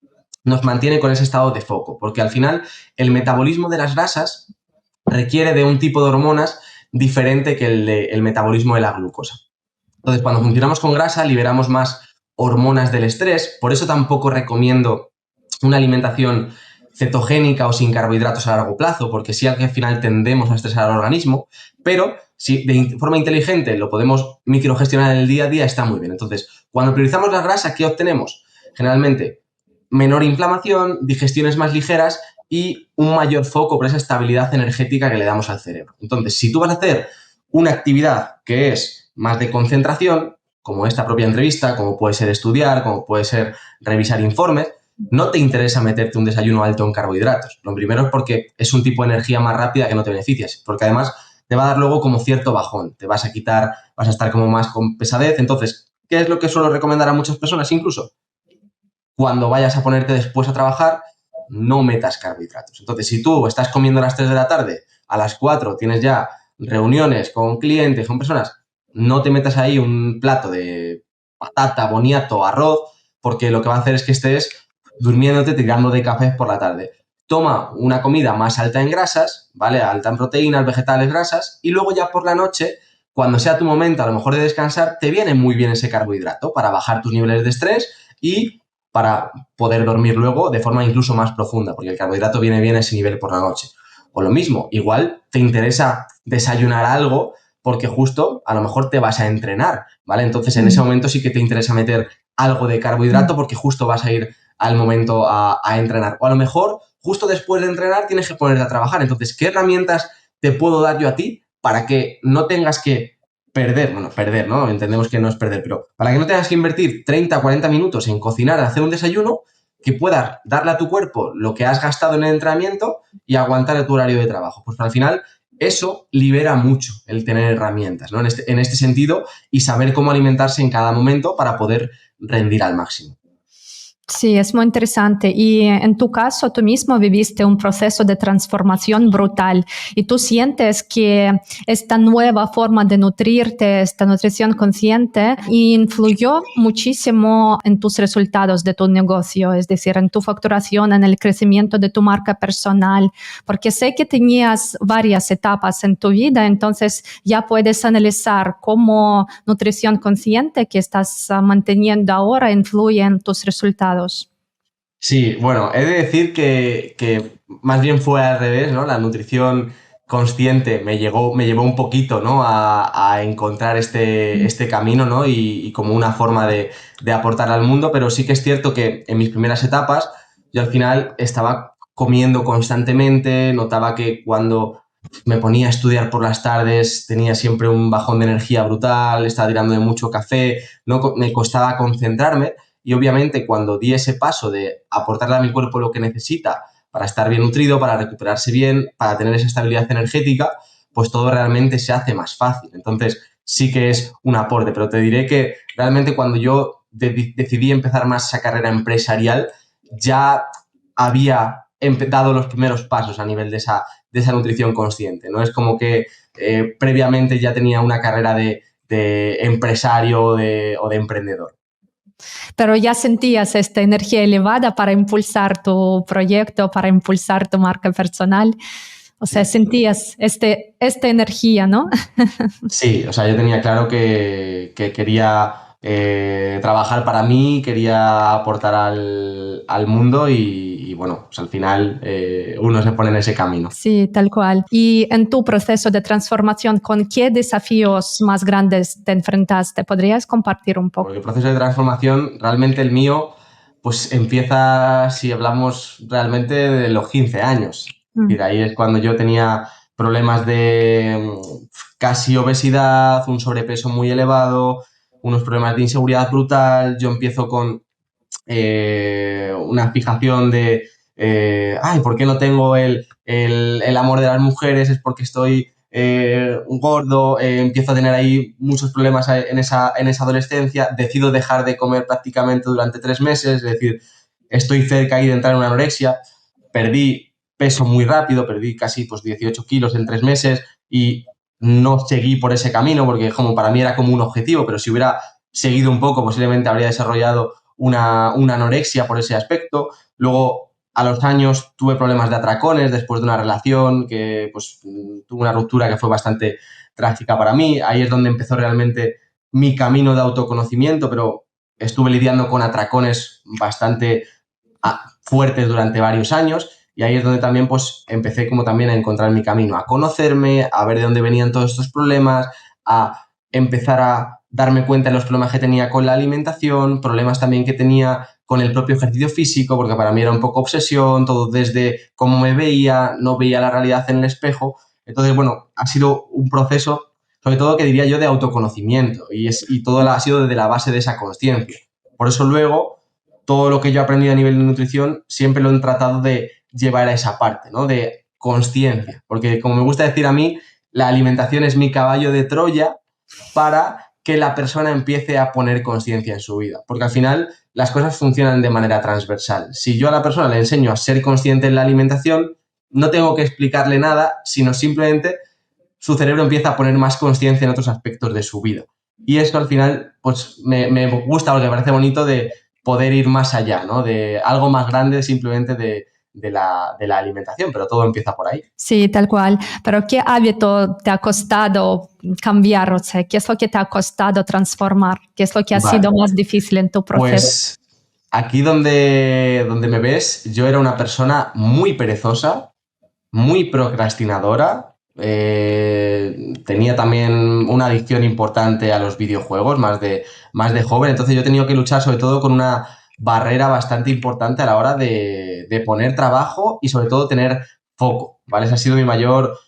nos mantiene con ese estado de foco, porque al final el metabolismo de las grasas requiere de un tipo de hormonas diferente que el metabolismo de la glucosa. Entonces, cuando funcionamos con grasa, liberamos más hormonas del estrés, por eso tampoco recomiendo una alimentación cetogénica o sin carbohidratos a largo plazo, porque sí al final tendemos a estresar al organismo, pero si de forma inteligente lo podemos microgestionar en el día a día, está muy bien. Entonces, cuando priorizamos la grasa, ¿qué obtenemos? Generalmente, menor inflamación, digestiones más ligeras y un mayor foco por esa estabilidad energética que le damos al cerebro. Entonces, si tú vas a hacer una actividad que es más de concentración, como esta propia entrevista, como puede ser estudiar, como puede ser revisar informes, no te interesa meterte un desayuno alto en carbohidratos. Lo primero es porque es un tipo de energía más rápida que no te beneficias, porque además te va a dar luego como cierto bajón, te vas a quitar, vas a estar como más con pesadez. Entonces, ¿qué es lo que suelo recomendar a muchas personas incluso? Cuando vayas a ponerte después a trabajar, no metas carbohidratos. Entonces, si tú estás comiendo a las 3 de la tarde, a las 4 tienes ya reuniones con clientes, con personas, no te metas ahí un plato de patata, boniato, arroz, porque lo que va a hacer es que estés durmiéndote, tirando de café por la tarde. Toma una comida más alta en grasas, ¿vale? Alta en proteínas, vegetales, grasas, y luego ya por la noche, cuando sea tu momento a lo mejor de descansar, te viene muy bien ese carbohidrato para bajar tus niveles de estrés y para poder dormir luego de forma incluso más profunda, porque el carbohidrato viene bien a ese nivel por la noche. O lo mismo, igual te interesa desayunar algo porque justo a lo mejor te vas a entrenar, ¿vale? Entonces en ese momento sí que te interesa meter algo de carbohidrato porque justo vas a ir al momento a entrenar. O a lo mejor justo después de entrenar tienes que ponerte a trabajar. Entonces, ¿qué herramientas te puedo dar yo a ti para que no tengas que perder, ¿no? Entendemos que no es perder, pero para que no tengas que invertir 30 o 40 minutos en cocinar, hacer un desayuno, que puedas darle a tu cuerpo lo que has gastado en el entrenamiento y aguantar tu horario de trabajo? Pues al final eso libera mucho el tener herramientas, ¿no? En este sentido y saber cómo alimentarse en cada momento para poder rendir al máximo. Sí, es muy interesante. Y en tu caso, tú mismo viviste un proceso de transformación brutal y tú sientes que esta nueva forma de nutrirte, esta nutrición consciente, influyó muchísimo en tus resultados de tu negocio, es decir, en tu facturación, en el crecimiento de tu marca personal, porque sé que tenías varias etapas en tu vida, entonces ya puedes analizar cómo nutrición consciente que estás manteniendo ahora influye en tus resultados. Sí, bueno, he de decir que más bien fue al revés, ¿no? La nutrición consciente me llevó un poquito, ¿no? A encontrar este camino, ¿no? Y como una forma de aportar al mundo, pero sí que es cierto que en mis primeras etapas yo al final estaba comiendo constantemente, notaba que cuando me ponía a estudiar por las tardes tenía siempre un bajón de energía brutal, estaba tirando de mucho café, no me costaba concentrarme. Y obviamente cuando di ese paso de aportarle a mi cuerpo lo que necesita para estar bien nutrido, para recuperarse bien, para tener esa estabilidad energética, pues todo realmente se hace más fácil. Entonces sí que es un aporte, pero te diré que realmente cuando yo decidí empezar más esa carrera empresarial, ya había dado los primeros pasos a nivel de esa nutrición consciente, ¿no? Es como que previamente ya tenía una carrera de empresario o de emprendedor. Pero ya sentías esta energía elevada para impulsar tu proyecto, para impulsar tu marca personal. O sea, sentías esta energía, ¿no? Sí, o sea, yo tenía claro que quería trabajar para mí, quería aportar al mundo y bueno, pues al final uno se pone en ese camino. Sí, tal cual. Y en tu proceso de transformación, ¿con qué desafíos más grandes te enfrentaste? ¿Podrías compartir un poco? Porque el proceso de transformación, realmente el mío, pues empieza, si hablamos realmente, de los 15 años. Es decir, ahí es cuando yo tenía problemas de casi obesidad, un sobrepeso muy elevado, unos problemas de inseguridad brutal. Yo empiezo con una fijación de, ay, ¿por qué no tengo el amor de las mujeres? Es porque estoy gordo, empiezo a tener ahí muchos problemas en esa adolescencia, decido dejar de comer prácticamente durante 3 meses, es decir, estoy cerca ahí de entrar en una anorexia, perdí peso muy rápido, perdí casi pues 18 kilos en 3 meses y no seguí por ese camino porque como para mí era como un objetivo, pero si hubiera seguido un poco posiblemente habría desarrollado una anorexia por ese aspecto. Luego, a los años, tuve problemas de atracones después de una relación que pues, tuvo una ruptura que fue bastante trágica para mí. Ahí es donde empezó realmente mi camino de autoconocimiento, pero estuve lidiando con atracones bastante fuertes durante varios años y ahí es donde también pues empecé como también a encontrar mi camino, a conocerme, a ver de dónde venían todos estos problemas, a empezar a darme cuenta de los problemas que tenía con la alimentación, problemas también que tenía con el propio ejercicio físico, porque para mí era un poco obsesión, todo desde cómo me veía, no veía la realidad en el espejo. Entonces, bueno, ha sido un proceso, sobre todo que diría yo, de autoconocimiento y todo ha sido desde la base de esa consciencia. Por eso luego, todo lo que yo he aprendido a nivel de nutrición siempre lo he tratado de llevar a esa parte, ¿no? De consciencia, porque como me gusta decir a mí, la alimentación es mi caballo de Troya para que la persona empiece a poner conciencia en su vida. Porque al final las cosas funcionan de manera transversal. Si yo a la persona le enseño a ser consciente en la alimentación, no tengo que explicarle nada, sino simplemente su cerebro empieza a poner más conciencia en otros aspectos de su vida. Y esto al final, pues me gusta, porque me parece bonito de poder ir más allá, ¿no? De algo más grande simplemente de la alimentación, pero todo empieza por ahí. Sí, tal cual. Pero ¿qué hábito te ha costado cambiar? O sea, ¿qué es lo que te ha costado transformar? ¿Qué es lo que ha sido Vale, más difícil en tu proceso? pues aquí donde me ves, yo era una persona muy perezosa, muy procrastinadora. Tenía también una adicción importante a los videojuegos, más de joven. Entonces yo he tenido que luchar sobre todo con una barrera bastante importante a la hora de poner trabajo y sobre todo tener foco, ¿vale? Ese ha sido mi mayor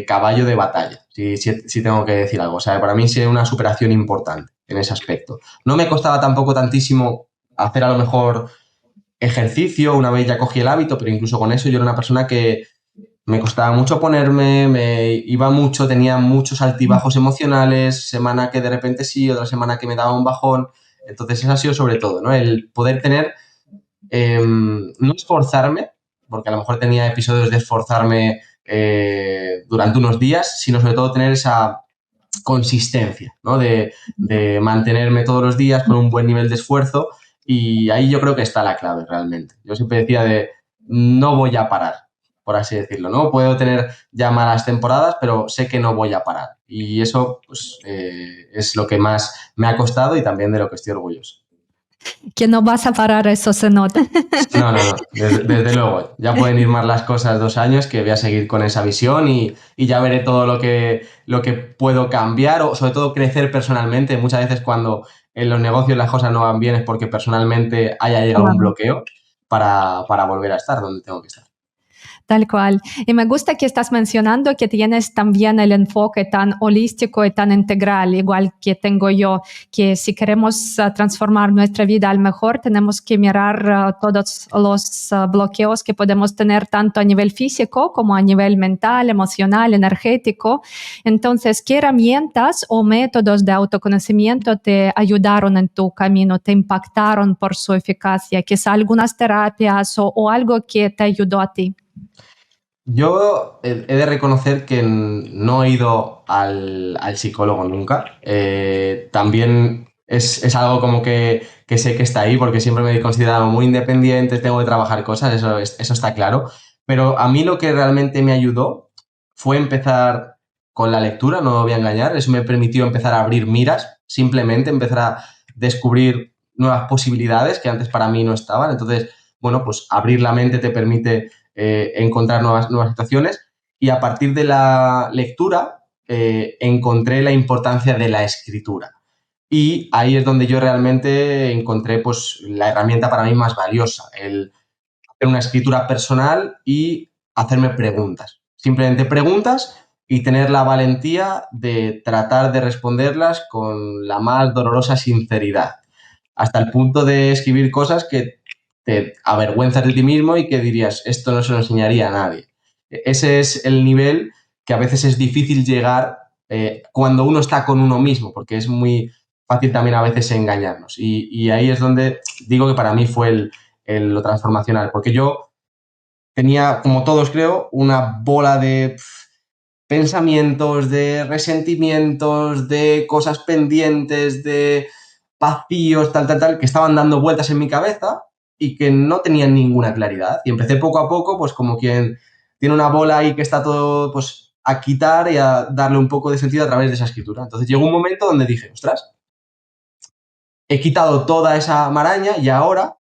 caballo de batalla, si tengo que decir algo. O sea, para mí ha sido una superación importante en ese aspecto. No me costaba tampoco tantísimo hacer a lo mejor ejercicio, una vez ya cogí el hábito, pero incluso con eso yo era una persona que me costaba mucho ponerme, me iba mucho, tenía muchos altibajos emocionales, semana que de repente sí, otra semana que me daba un bajón. Entonces eso ha sido sobre todo, ¿no? El poder tener, no esforzarme, porque a lo mejor tenía episodios de esforzarme durante unos días, sino sobre todo tener esa consistencia, ¿no? De mantenerme todos los días con un buen nivel de esfuerzo y ahí yo creo que está la clave realmente. Yo siempre decía de no voy a parar, por así decirlo, ¿no? Puedo tener ya malas temporadas, pero sé que no voy a parar y eso pues, es lo que más me ha costado y también de lo que estoy orgulloso. Que no vas a parar, eso se nota. No, no, no, desde luego. Ya pueden ir más las cosas 2 años que voy a seguir con esa visión y ya veré todo lo que puedo cambiar o sobre todo crecer personalmente. Muchas veces cuando en los negocios las cosas no van bien es porque personalmente haya llegado un Claro. bloqueo para volver a estar donde tengo que estar. Tal cual. Y me gusta que estás mencionando que tienes también el enfoque tan holístico y tan integral, igual que tengo yo, que si queremos transformar nuestra vida al mejor, tenemos que mirar todos los bloqueos que podemos tener tanto a nivel físico como a nivel mental, emocional, energético. Entonces, ¿qué herramientas o métodos de autoconocimiento te ayudaron en tu camino, te impactaron por su eficacia? Quizá algunas terapias o algo que te ayudó a ti. Yo he de reconocer que no he ido al psicólogo nunca. También es algo como que sé que está ahí porque siempre me he considerado muy independiente, tengo que trabajar cosas, eso está claro. Pero a mí lo que realmente me ayudó fue empezar con la lectura, no me voy a engañar. Eso me permitió empezar a abrir miras, simplemente empezar a descubrir nuevas posibilidades que antes para mí no estaban. Entonces, bueno, pues abrir la mente te permite encontrar nuevas situaciones y a partir de la lectura encontré la importancia de la escritura. Y ahí es donde yo realmente encontré pues, la herramienta para mí más valiosa, el hacer una escritura personal y hacerme preguntas. Simplemente preguntas y tener la valentía de tratar de responderlas con la más dolorosa sinceridad, hasta el punto de escribir cosas que te avergüenzas de ti mismo y que dirías, esto no se lo enseñaría a nadie. Ese es el nivel que a veces es difícil llegar cuando uno está con uno mismo, porque es muy fácil también a veces engañarnos. Y ahí es donde digo que para mí fue lo transformacional, porque yo tenía, como todos creo, una bola de pensamientos, de resentimientos, de cosas pendientes, de vacíos, tal, que estaban dando vueltas en mi cabeza y que no tenían ninguna claridad. Y empecé poco a poco, pues como quien tiene una bola ahí que está todo, pues a quitar y a darle un poco de sentido a través de esa escritura. Entonces llegó un momento donde dije, ostras, he quitado toda esa maraña y ahora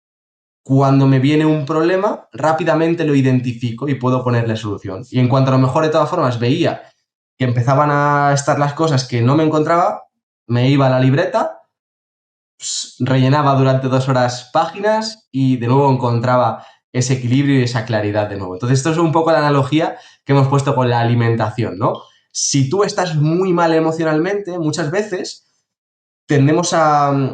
cuando me viene un problema, rápidamente lo identifico y puedo ponerle solución. Y en cuanto a lo mejor de todas formas veía que empezaban a estar las cosas que no me encontraba, me iba a la libreta, rellenaba durante 2 horas páginas y de nuevo encontraba ese equilibrio y esa claridad de nuevo. Entonces, esto es un poco la analogía que hemos puesto con la alimentación, ¿no? Si tú estás muy mal emocionalmente, muchas veces tendemos a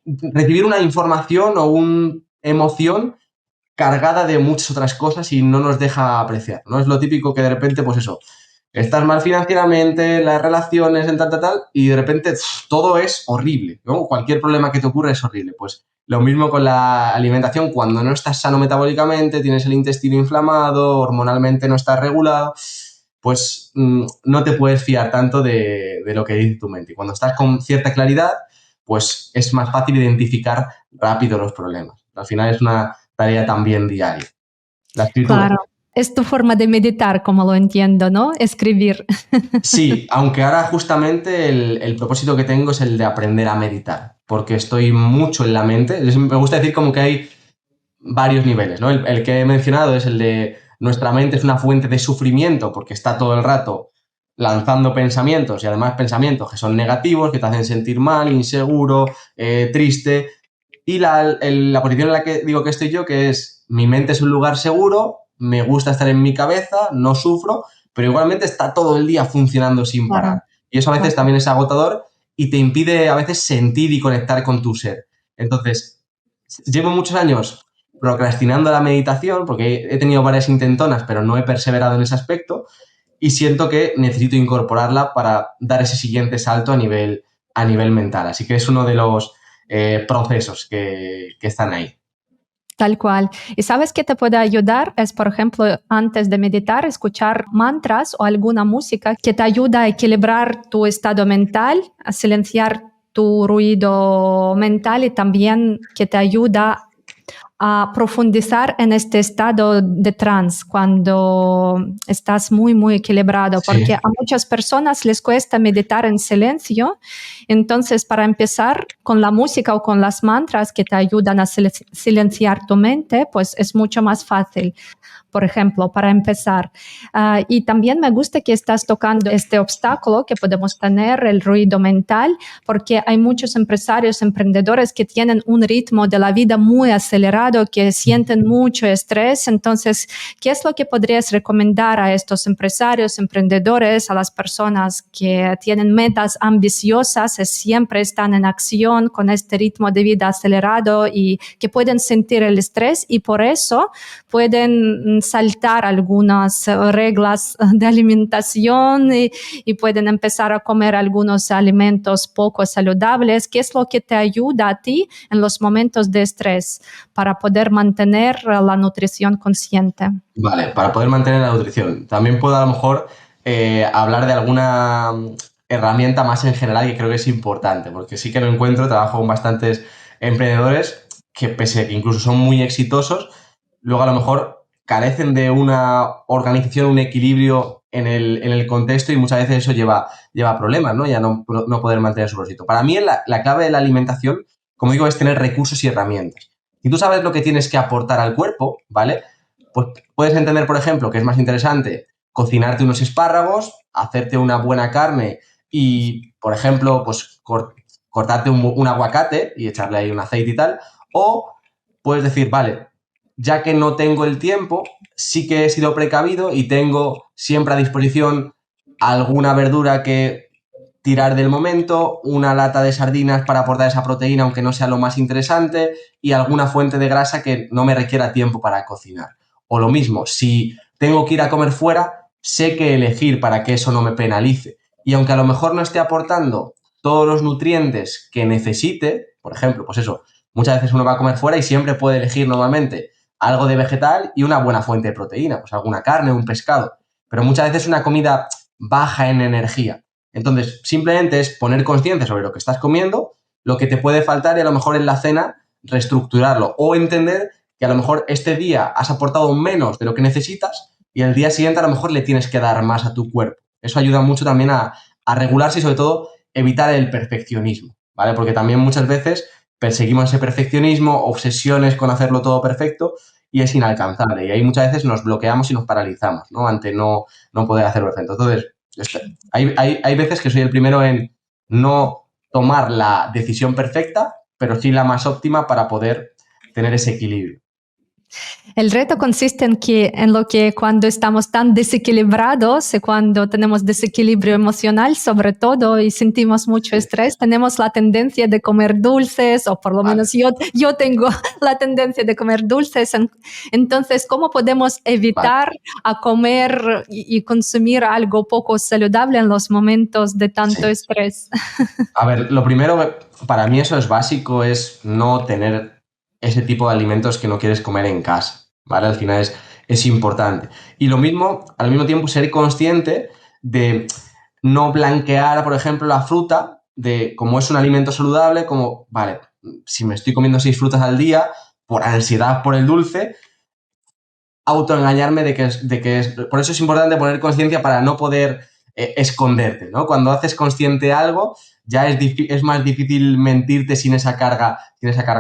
recibir una información o una emoción cargada de muchas otras cosas y no nos deja apreciar, ¿no? Es lo típico que de repente, pues eso, estás mal financieramente, las relaciones, en tal, y de repente todo es horrible, ¿no? Cualquier problema que te ocurra es horrible. Pues lo mismo con la alimentación, cuando no estás sano metabólicamente, tienes el intestino inflamado, hormonalmente no estás regulado, pues no te puedes fiar tanto de lo que dice tu mente. Y cuando estás con cierta claridad, pues es más fácil identificar rápido los problemas. Al final es una tarea también diaria. La escritura. Claro, es tu forma de meditar, como lo entiendo, ¿no? Escribir. Sí, aunque ahora justamente el propósito que tengo es el de aprender a meditar, porque estoy mucho en la mente. Me gusta decir como que hay varios niveles, ¿no? El que he mencionado es el de nuestra mente es una fuente de sufrimiento porque está todo el rato lanzando pensamientos y además pensamientos que son negativos, que te hacen sentir mal, inseguro, triste. Y la posición en la que digo que estoy yo, que es mi mente es un lugar seguro, me gusta estar en mi cabeza, no sufro, pero igualmente está todo el día funcionando sin Claro, parar. Y eso a veces claro. también es agotador y te impide a veces sentir y conectar con tu ser. Entonces, llevo muchos años procrastinando la meditación porque he tenido varias intentonas, pero no he perseverado en ese aspecto y siento que necesito incorporarla para dar ese siguiente salto a nivel mental. Así que es uno de los procesos que están ahí. Tal cual. ¿Y sabes qué te puede ayudar? Es, por ejemplo, antes de meditar, escuchar mantras o alguna música que te ayuda a equilibrar tu estado mental, a silenciar tu ruido mental y también que te ayuda a profundizar en este estado de trance cuando estás muy, muy equilibrado, Sí. porque a muchas personas les cuesta meditar en silencio. Entonces, para empezar con la música o con las mantras que te ayudan a silenciar tu mente, pues es mucho más fácil, por ejemplo, para empezar. Y también me gusta que estás tocando este obstáculo que podemos tener, el ruido mental, porque hay muchos empresarios, emprendedores que tienen un ritmo de la vida muy acelerado, que sienten mucho estrés. Entonces, ¿qué es lo que podrías recomendar a estos empresarios, emprendedores, a las personas que tienen metas ambiciosas, siempre están en acción con este ritmo de vida acelerado y que pueden sentir el estrés y por eso pueden saltar algunas reglas de alimentación y pueden empezar a comer algunos alimentos poco saludables? ¿Qué es lo que te ayuda a ti en los momentos de estrés para poder mantener la nutrición consciente? Vale, para poder mantener la nutrición. También puedo a lo mejor hablar de alguna herramienta más en general que creo que es importante, porque sí que lo encuentro, trabajo con bastantes emprendedores que pese a que incluso son muy exitosos, luego a lo mejor carecen de una organización, un equilibrio en el contexto y muchas veces eso lleva problemas, ¿no? Ya no poder mantener su propósito. Para mí la clave de la alimentación, como digo, es tener recursos y herramientas. Si tú sabes lo que tienes que aportar al cuerpo, ¿vale? Pues puedes entender, por ejemplo, que es más interesante cocinarte unos espárragos, hacerte una buena carne y, por ejemplo, pues cortarte un aguacate y echarle ahí un aceite y tal. O puedes decir, vale, ya que no tengo el tiempo, sí que he sido precavido y tengo siempre a disposición alguna verdura que tirar del momento, una lata de sardinas para aportar esa proteína, aunque no sea lo más interesante, y alguna fuente de grasa que no me requiera tiempo para cocinar. O lo mismo, si tengo que ir a comer fuera, sé qué elegir para que eso no me penalice. Y aunque a lo mejor no esté aportando todos los nutrientes que necesite, por ejemplo, pues eso, muchas veces uno va a comer fuera y siempre puede elegir normalmente algo de vegetal y una buena fuente de proteína, pues alguna carne, un pescado. Pero muchas veces una comida baja en energía. Entonces, simplemente es poner conciencia sobre lo que estás comiendo, lo que te puede faltar y a lo mejor en la cena reestructurarlo o entender que a lo mejor este día has aportado menos de lo que necesitas y el día siguiente a lo mejor le tienes que dar más a tu cuerpo. Eso ayuda mucho también a regularse y sobre todo evitar el perfeccionismo, ¿vale? Porque también muchas veces perseguimos ese perfeccionismo, obsesiones con hacerlo todo perfecto y es inalcanzable. Y ahí muchas veces nos bloqueamos y nos paralizamos, ¿no? Ante no poder hacerlo perfecto. Entonces, hay veces que soy el primero en no tomar la decisión perfecta, pero sí la más óptima para poder tener ese equilibrio. El reto consiste en lo que cuando estamos tan desequilibrados y cuando tenemos desequilibrio emocional, sobre todo, y sentimos mucho estrés, tenemos la tendencia de comer dulces, o por lo Vale. menos yo tengo la tendencia de comer dulces. Entonces, ¿cómo podemos evitar a comer y consumir algo poco saludable en los momentos de tanto Sí. estrés? A ver, lo primero, para mí eso es básico, es no tener ese tipo de alimentos que no quieres comer en casa, ¿vale? Al final es importante. Y lo mismo, al mismo tiempo, ser consciente de no blanquear, por ejemplo, la fruta, de como es un alimento saludable, como, vale, si me estoy comiendo 6 frutas al día, por ansiedad por el dulce, autoengañarme de que es. Por eso es importante poner conciencia para no poder esconderte, ¿no? Cuando haces consciente algo, ya es más difícil mentirte sin esa carga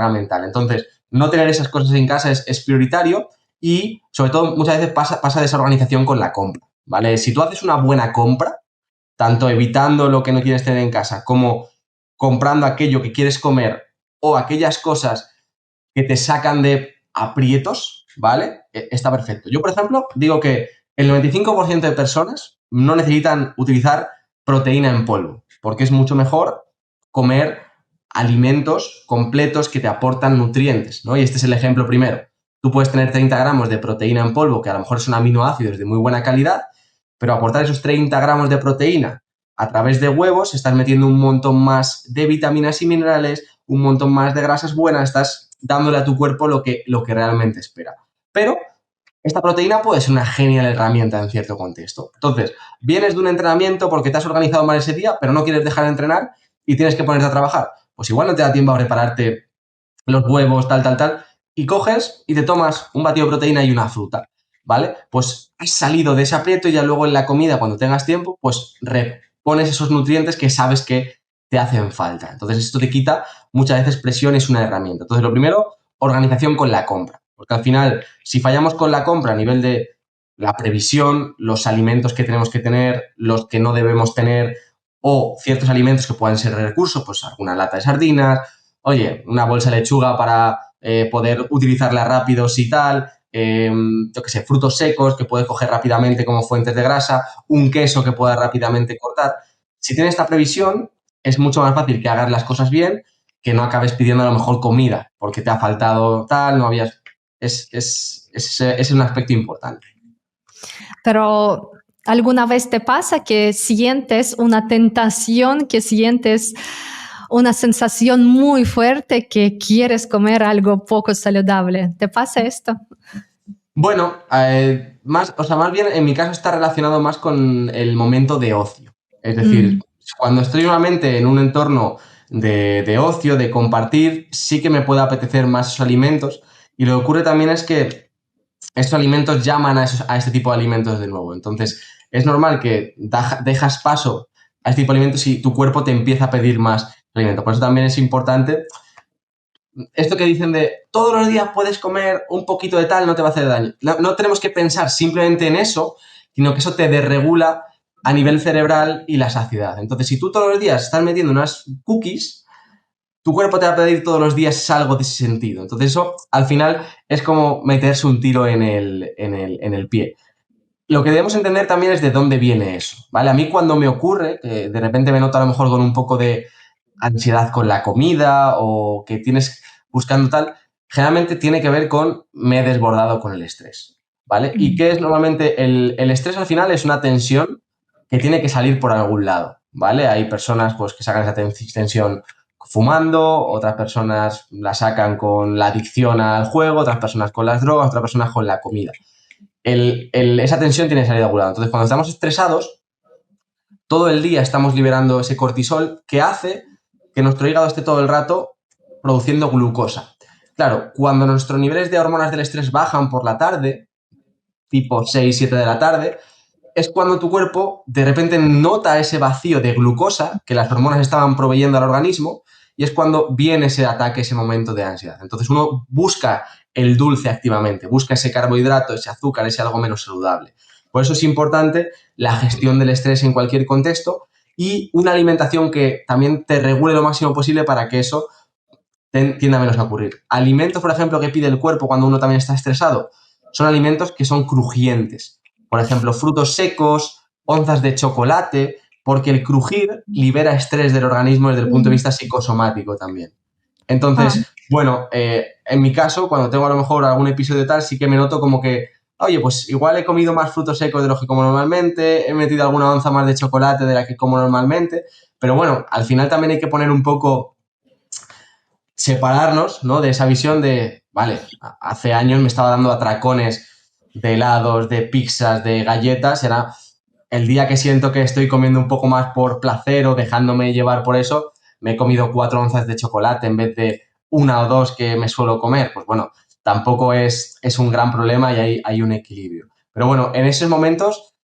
mental. Entonces, no tener esas cosas en casa es prioritario y, sobre todo, muchas veces pasa desorganización con la compra, ¿vale? Si tú haces una buena compra, tanto evitando lo que no quieres tener en casa como comprando aquello que quieres comer o aquellas cosas que te sacan de aprietos, ¿vale? Está perfecto. Yo, por ejemplo, digo que el 95% de personas no necesitan utilizar proteína en polvo, porque es mucho mejor comer alimentos completos que te aportan nutrientes, ¿no? Y este es el ejemplo primero. Tú puedes tener 30 gramos de proteína en polvo, que a lo mejor son aminoácidos de muy buena calidad, pero aportar esos 30 gramos de proteína a través de huevos, estás metiendo un montón más de vitaminas y minerales, un montón más de grasas buenas, estás dándole a tu cuerpo lo que realmente espera. Pero esta proteína puede ser una genial herramienta en cierto contexto. Entonces, vienes de un entrenamiento porque te has organizado mal ese día, pero no quieres dejar de entrenar y tienes que ponerte a trabajar. Pues igual no te da tiempo a prepararte los huevos, tal, y coges y te tomas un batido de proteína y una fruta, ¿vale? Pues has salido de ese aprieto y ya luego en la comida, cuando tengas tiempo, pues repones esos nutrientes que sabes que te hacen falta. Entonces esto te quita muchas veces presión, es una herramienta. Entonces lo primero, organización con la compra. Porque al final, si fallamos con la compra a nivel de la previsión, los alimentos que tenemos que tener, los que no debemos tener, o ciertos alimentos que puedan ser recursos, pues alguna lata de sardinas, oye, una bolsa de lechuga para poder utilizarla rápido y tal, yo qué sé, frutos secos que puedes coger rápidamente como fuentes de grasa, un queso que puedas rápidamente cortar. Si tienes esta previsión, es mucho más fácil que hagas las cosas bien, que no acabes pidiendo a lo mejor comida, porque te ha faltado tal, no habías. Es un aspecto importante. Pero ¿alguna vez te pasa que sientes una tentación, que sientes una sensación muy fuerte que quieres comer algo poco saludable. ¿Te pasa esto? Bueno, más bien en mi caso está relacionado más con el momento de ocio. Es decir, cuando estoy nuevamente en un entorno de ocio, de compartir, sí que me puede apetecer más esos alimentos. Y lo que ocurre también es que estos alimentos llaman a este tipo de alimentos de nuevo. Entonces, es normal que dejas paso a este tipo de alimentos y tu cuerpo te empieza a pedir más alimento. Por eso también es importante esto que dicen de todos los días puedes comer un poquito de tal, no te va a hacer daño. No tenemos que pensar simplemente en eso, sino que eso te desregula a nivel cerebral y la saciedad. Entonces, si tú todos los días estás metiendo unas cookies, tu cuerpo te va a pedir todos los días algo de ese sentido. Entonces, eso al final es como meterse un tiro en el pie. Lo que debemos entender también es de dónde viene eso, ¿vale? A mí cuando me ocurre, que de repente me noto a lo mejor con un poco de ansiedad con la comida o que tienes buscando tal, generalmente tiene que ver con me he desbordado con el estrés, ¿vale? ¿Y qué es normalmente? El estrés al final es una tensión que tiene que salir por algún lado, ¿vale? Hay personas pues, que sacan esa tensión fumando, otras personas la sacan con la adicción al juego, otras personas con las drogas, otras personas con la comida. Esa tensión tiene que salir de algún lado. Entonces, cuando estamos estresados, todo el día estamos liberando ese cortisol que hace que nuestro hígado esté todo el rato produciendo glucosa. Claro, cuando nuestros niveles de hormonas del estrés bajan por la tarde, tipo 6, 7 de la tarde, es cuando tu cuerpo de repente nota ese vacío de glucosa que las hormonas estaban proveyendo al organismo y es cuando viene ese ataque, ese momento de ansiedad. Entonces uno busca el dulce activamente, busca ese carbohidrato, ese azúcar, ese algo menos saludable. Por eso es importante la gestión del estrés en cualquier contexto y una alimentación que también te regule lo máximo posible para que eso tienda menos a ocurrir. Alimentos, por ejemplo, que pide el cuerpo cuando uno también está estresado, son alimentos que son crujientes. Por ejemplo, frutos secos, onzas de chocolate, porque el crujir libera estrés del organismo desde el punto de vista psicosomático también. Ah, Entonces, bueno, en mi caso, cuando tengo a lo mejor algún episodio tal, sí que me noto como que, oye, pues igual he comido más frutos secos de los que como normalmente, he metido alguna onza más de chocolate de la que como normalmente, pero bueno, al final también hay que poner un poco separarnos, ¿no? De esa visión de, vale, hace años me estaba dando atracones de helados, de pizzas, de galletas, era el día que siento que estoy comiendo un poco más por placer o dejándome llevar por eso, me he comido 4 onzas de chocolate en vez de una o dos que me suelo comer. Pues bueno, tampoco es un gran problema y hay un equilibrio. Pero bueno, en esos momentos,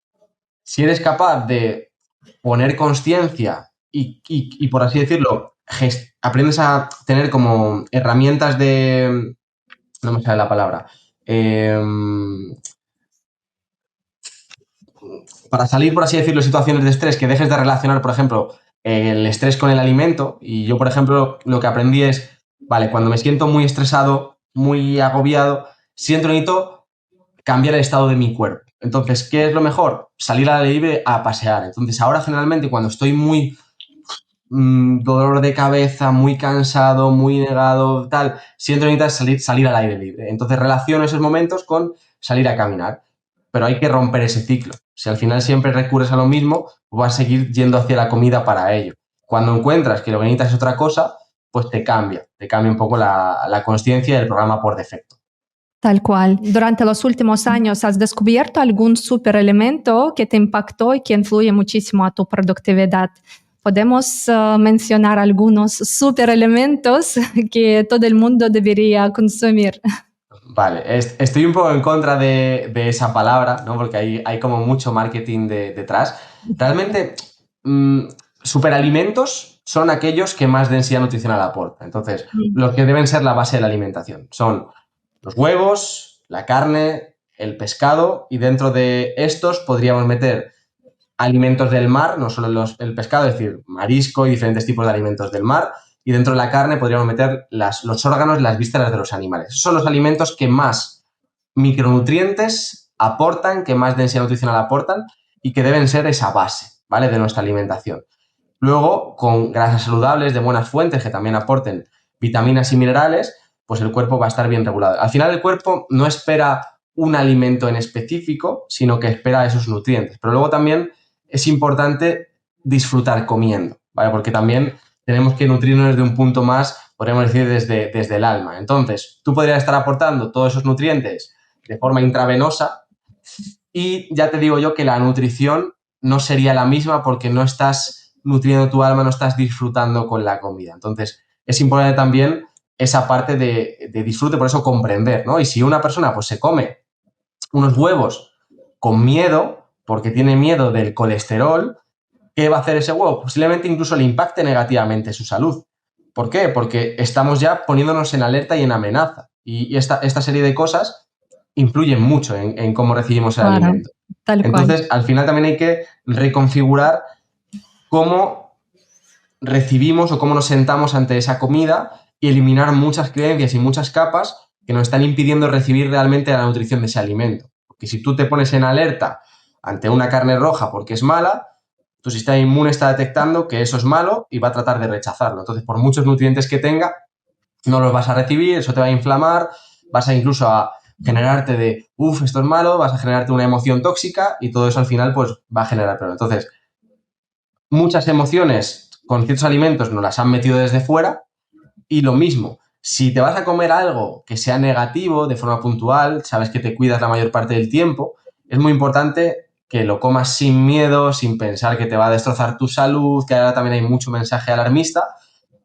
si eres capaz de poner conciencia y, por así decirlo, aprendes a tener como herramientas de... No me sale la palabra. Para salir, por así decirlo, de situaciones de estrés, que dejes de relacionar, por ejemplo, el estrés con el alimento. Y yo, por ejemplo, lo que aprendí es, vale, cuando me siento muy estresado, muy agobiado, siento necesito cambiar el estado de mi cuerpo. Entonces, ¿qué es lo mejor? Salir al aire libre a pasear. Entonces, ahora generalmente cuando estoy muy dolor de cabeza, muy cansado, muy negado, tal, siento necesitas salir al aire libre. Entonces relaciono esos momentos con salir a caminar. Pero hay que romper ese ciclo. Si al final siempre recurres a lo mismo, vas a seguir yendo hacia la comida para ello. Cuando encuentras que lo que necesitas es otra cosa, pues te cambia un poco la consciencia del programa por defecto. tal cual. Durante los últimos años, ¿has descubierto algún superelemento que te impactó y que influye muchísimo a tu productividad? Podemos mencionar algunos superelementos que todo el mundo debería consumir. Vale, estoy un poco en contra de esa palabra, ¿no? Porque hay como mucho marketing detrás. Realmente, mm, superalimentos son aquellos que más densidad nutricional aportan. Entonces, los que deben ser la base de la alimentación son los huevos, la carne, el pescado, y dentro de estos podríamos meter alimentos del mar, no solo el pescado, es decir, marisco y diferentes tipos de alimentos del mar. Y dentro de la carne podríamos meter los órganos, las vísceras de los animales. Esos son los alimentos que más micronutrientes aportan, que más densidad nutricional aportan y que deben ser esa base, ¿vale? De nuestra alimentación. Luego, con grasas saludables de buenas fuentes que también aporten vitaminas y minerales, pues el cuerpo va a estar bien regulado. Al final el cuerpo no espera un alimento en específico, sino que espera esos nutrientes. Pero luego también es importante disfrutar comiendo, ¿vale? Porque también tenemos que nutrirnos desde un punto más, podríamos decir, desde el alma. Entonces, tú podrías estar aportando todos esos nutrientes de forma intravenosa y ya te digo yo que la nutrición no sería la misma porque no estás nutriendo tu alma, no estás disfrutando con la comida. Entonces, es importante también esa parte de disfrute, por eso comprender, ¿no? Y si una persona pues se come unos huevos con miedo, porque tiene miedo del colesterol, ¿qué va a hacer ese huevo? Posiblemente incluso le impacte negativamente su salud. ¿Por qué? Porque estamos ya poniéndonos en alerta y en amenaza. Y esta serie de cosas influyen mucho en cómo recibimos el Claro, alimento. tal cual. Entonces, al final también hay que reconfigurar cómo recibimos o cómo nos sentamos ante esa comida y eliminar muchas creencias y muchas capas que nos están impidiendo recibir realmente la nutrición de ese alimento. Porque si tú te pones en alerta ante una carne roja porque es mala, tu sistema inmune está detectando que eso es malo y va a tratar de rechazarlo. Entonces, por muchos nutrientes que tenga, no los vas a recibir, eso te va a inflamar, vas a incluso a generarte de, uff, esto es malo, vas a generarte una emoción tóxica y todo eso al final pues va a generar problema. Entonces, muchas emociones con ciertos alimentos nos las han metido desde fuera y lo mismo, si te vas a comer algo que sea negativo de forma puntual, sabes que te cuidas la mayor parte del tiempo, es muy importante que lo comas sin miedo, sin pensar que te va a destrozar tu salud, que ahora también hay mucho mensaje alarmista,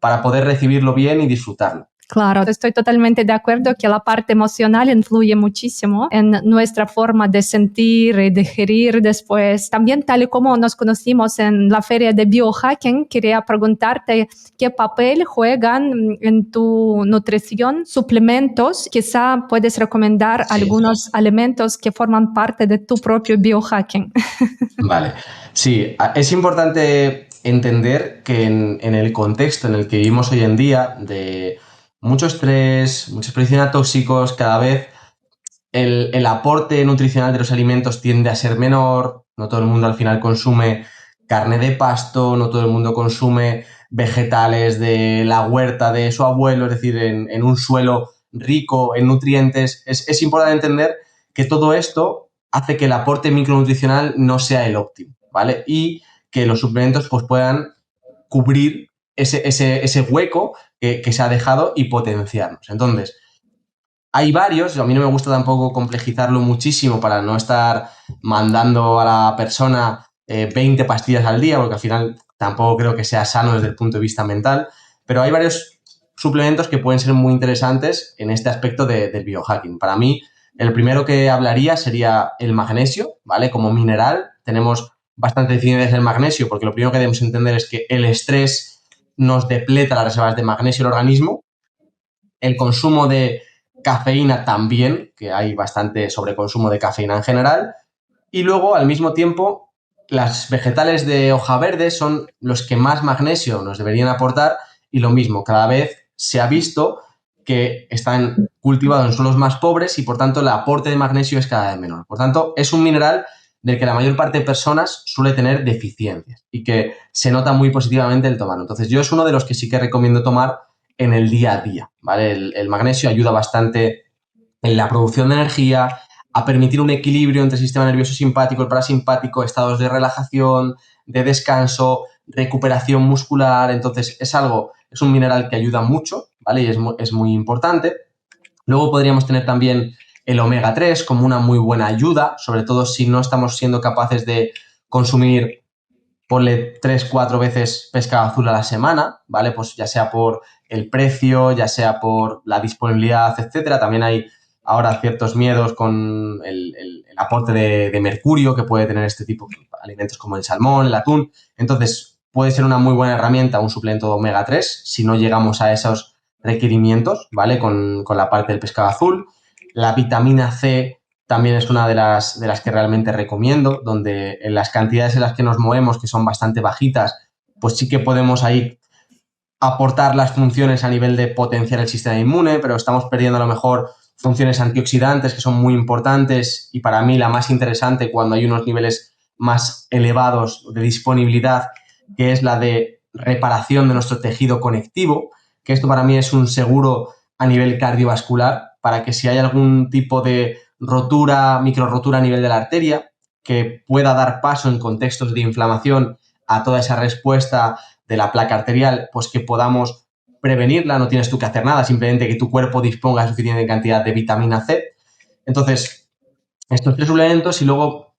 para poder recibirlo bien y disfrutarlo. Claro, estoy totalmente de acuerdo que la parte emocional influye muchísimo en nuestra forma de sentir y digerir después. También tal y como nos conocimos en la feria de biohacking, quería preguntarte qué papel juegan en tu nutrición suplementos. Quizá puedes recomendar Sí. algunos alimentos que forman parte de tu propio biohacking. Vale, sí, es importante entender que en el contexto en el que vivimos hoy en día, de mucho estrés, mucha exposición a tóxicos, cada vez el aporte nutricional de los alimentos tiende a ser menor, no todo el mundo al final consume carne de pasto, no todo el mundo consume vegetales de la huerta de su abuelo, es decir, en un suelo rico en nutrientes. Es importante entender que todo esto hace que el aporte micronutricional no sea el óptimo, ¿vale? Y que los suplementos pues, puedan cubrir ese hueco que se ha dejado y potenciarnos. Entonces, hay varios, a mí no me gusta tampoco complejizarlo muchísimo para no estar mandando a la persona 20 pastillas al día, porque al final tampoco creo que sea sano desde el punto de vista mental, pero hay varios suplementos que pueden ser muy interesantes en este aspecto del biohacking. Para mí, el primero que hablaría sería el magnesio, ¿vale? Como mineral, tenemos bastante deficiencias del magnesio, porque lo primero que debemos entender es que el estrés nos depleta las reservas de magnesio en el organismo, el consumo de cafeína también, que hay bastante sobreconsumo de cafeína en general, y luego al mismo tiempo las vegetales de hoja verde son los que más magnesio nos deberían aportar y lo mismo, cada vez se ha visto que están cultivados en suelos más pobres y por tanto el aporte de magnesio es cada vez menor. Por tanto, es un mineral del que la mayor parte de personas suele tener deficiencias y que se nota muy positivamente el tomarlo. Entonces, yo es uno de los que sí que recomiendo tomar en el día a día, ¿vale? El magnesio ayuda bastante en la producción de energía, a permitir un equilibrio entre el sistema nervioso simpático y parasimpático, estados de relajación, de descanso, recuperación muscular. Entonces, es un mineral que ayuda mucho, ¿vale? Y es muy importante. Luego podríamos tener también el omega 3 como una muy buena ayuda, sobre todo si no estamos siendo capaces de consumir, ponle 3-4 veces pescado azul a la semana, ¿vale? Pues ya sea por el precio, ya sea por la disponibilidad, etcétera. También hay ahora ciertos miedos con el aporte de mercurio que puede tener este tipo de alimentos como el salmón, el atún. Entonces, puede ser una muy buena herramienta un suplemento de omega 3 si no llegamos a esos requerimientos, ¿vale? Con la parte del pescado azul. La vitamina C también es una de las que realmente recomiendo, donde en las cantidades en las que nos movemos, que son bastante bajitas, pues sí que podemos ahí aportar las funciones a nivel de potenciar el sistema inmune, pero estamos perdiendo a lo mejor funciones antioxidantes que son muy importantes y para mí la más interesante cuando hay unos niveles más elevados de disponibilidad, que es la de reparación de nuestro tejido conectivo, que esto para mí es un seguro a nivel cardiovascular para que si hay algún tipo de rotura, micro rotura a nivel de la arteria, que pueda dar paso en contextos de inflamación a toda esa respuesta de la placa arterial, pues que podamos prevenirla, no tienes tú que hacer nada, simplemente que tu cuerpo disponga de suficiente cantidad de vitamina C. Entonces, estos 3 suplementos y luego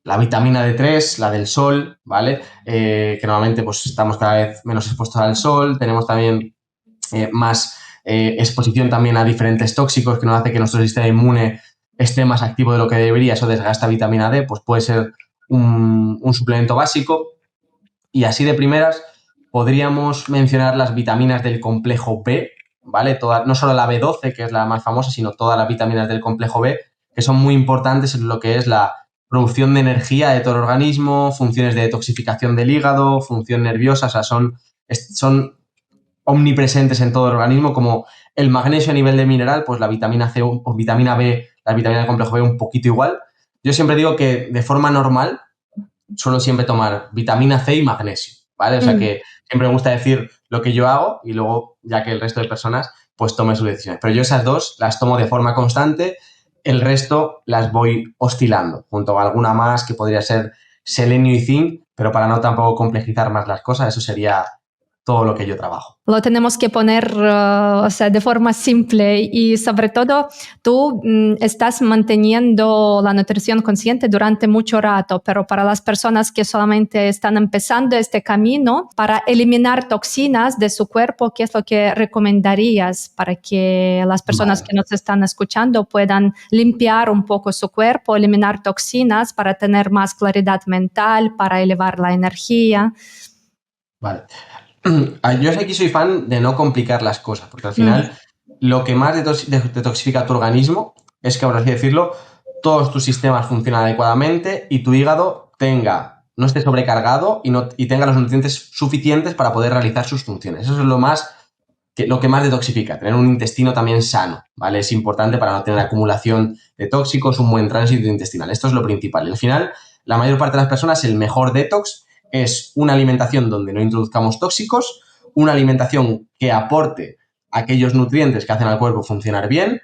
la vitamina D3, la del sol, ¿vale? Que normalmente pues estamos cada vez menos expuestos al sol, tenemos también más exposición también a diferentes tóxicos que nos hace que nuestro sistema inmune esté más activo de lo que debería, eso desgasta vitamina D, pues puede ser un suplemento básico. Y así de primeras podríamos mencionar las vitaminas del complejo B, ¿vale? No solo la B12, que es la más famosa, sino todas las vitaminas del complejo B, que son muy importantes en lo que es la producción de energía de todo el organismo, funciones de detoxificación del hígado, función nerviosa, o sea, son omnipresentes en todo el organismo, como el magnesio a nivel de mineral, pues la vitamina C o vitamina B, la vitamina del complejo B un poquito igual. Yo siempre digo que de forma normal suelo siempre tomar vitamina C y magnesio, ¿vale? O sea que siempre me gusta decir lo que yo hago y luego, ya que el resto de personas, pues tome sus decisiones. Pero yo esas dos las tomo de forma constante, el resto las voy oscilando, junto a alguna más que podría ser selenio y zinc, pero para no tampoco complejizar más las cosas, eso sería todo lo que yo trabajo. Lo tenemos que poner, o sea, de forma simple y sobre todo tú estás manteniendo la nutrición consciente durante mucho rato, pero para las personas que solamente están empezando este camino, para eliminar toxinas de su cuerpo, ¿qué es lo que recomendarías para que las personas que nos están escuchando puedan limpiar un poco su cuerpo, eliminar toxinas para tener más claridad mental, para elevar la energía? Vale. Yo aquí soy fan de no complicar las cosas, porque al final lo que más detoxifica tu organismo es que, por así decirlo, todos tus sistemas funcionan adecuadamente y tu hígado no esté sobrecargado y tenga los nutrientes suficientes para poder realizar sus funciones. Eso es lo que más detoxifica, tener un intestino también sano, ¿vale? Es importante para no tener acumulación de tóxicos, un buen tránsito intestinal. Esto es lo principal. Y al final, la mayor parte de las personas, el mejor detox es una alimentación donde no introduzcamos tóxicos, una alimentación que aporte aquellos nutrientes que hacen al cuerpo funcionar bien,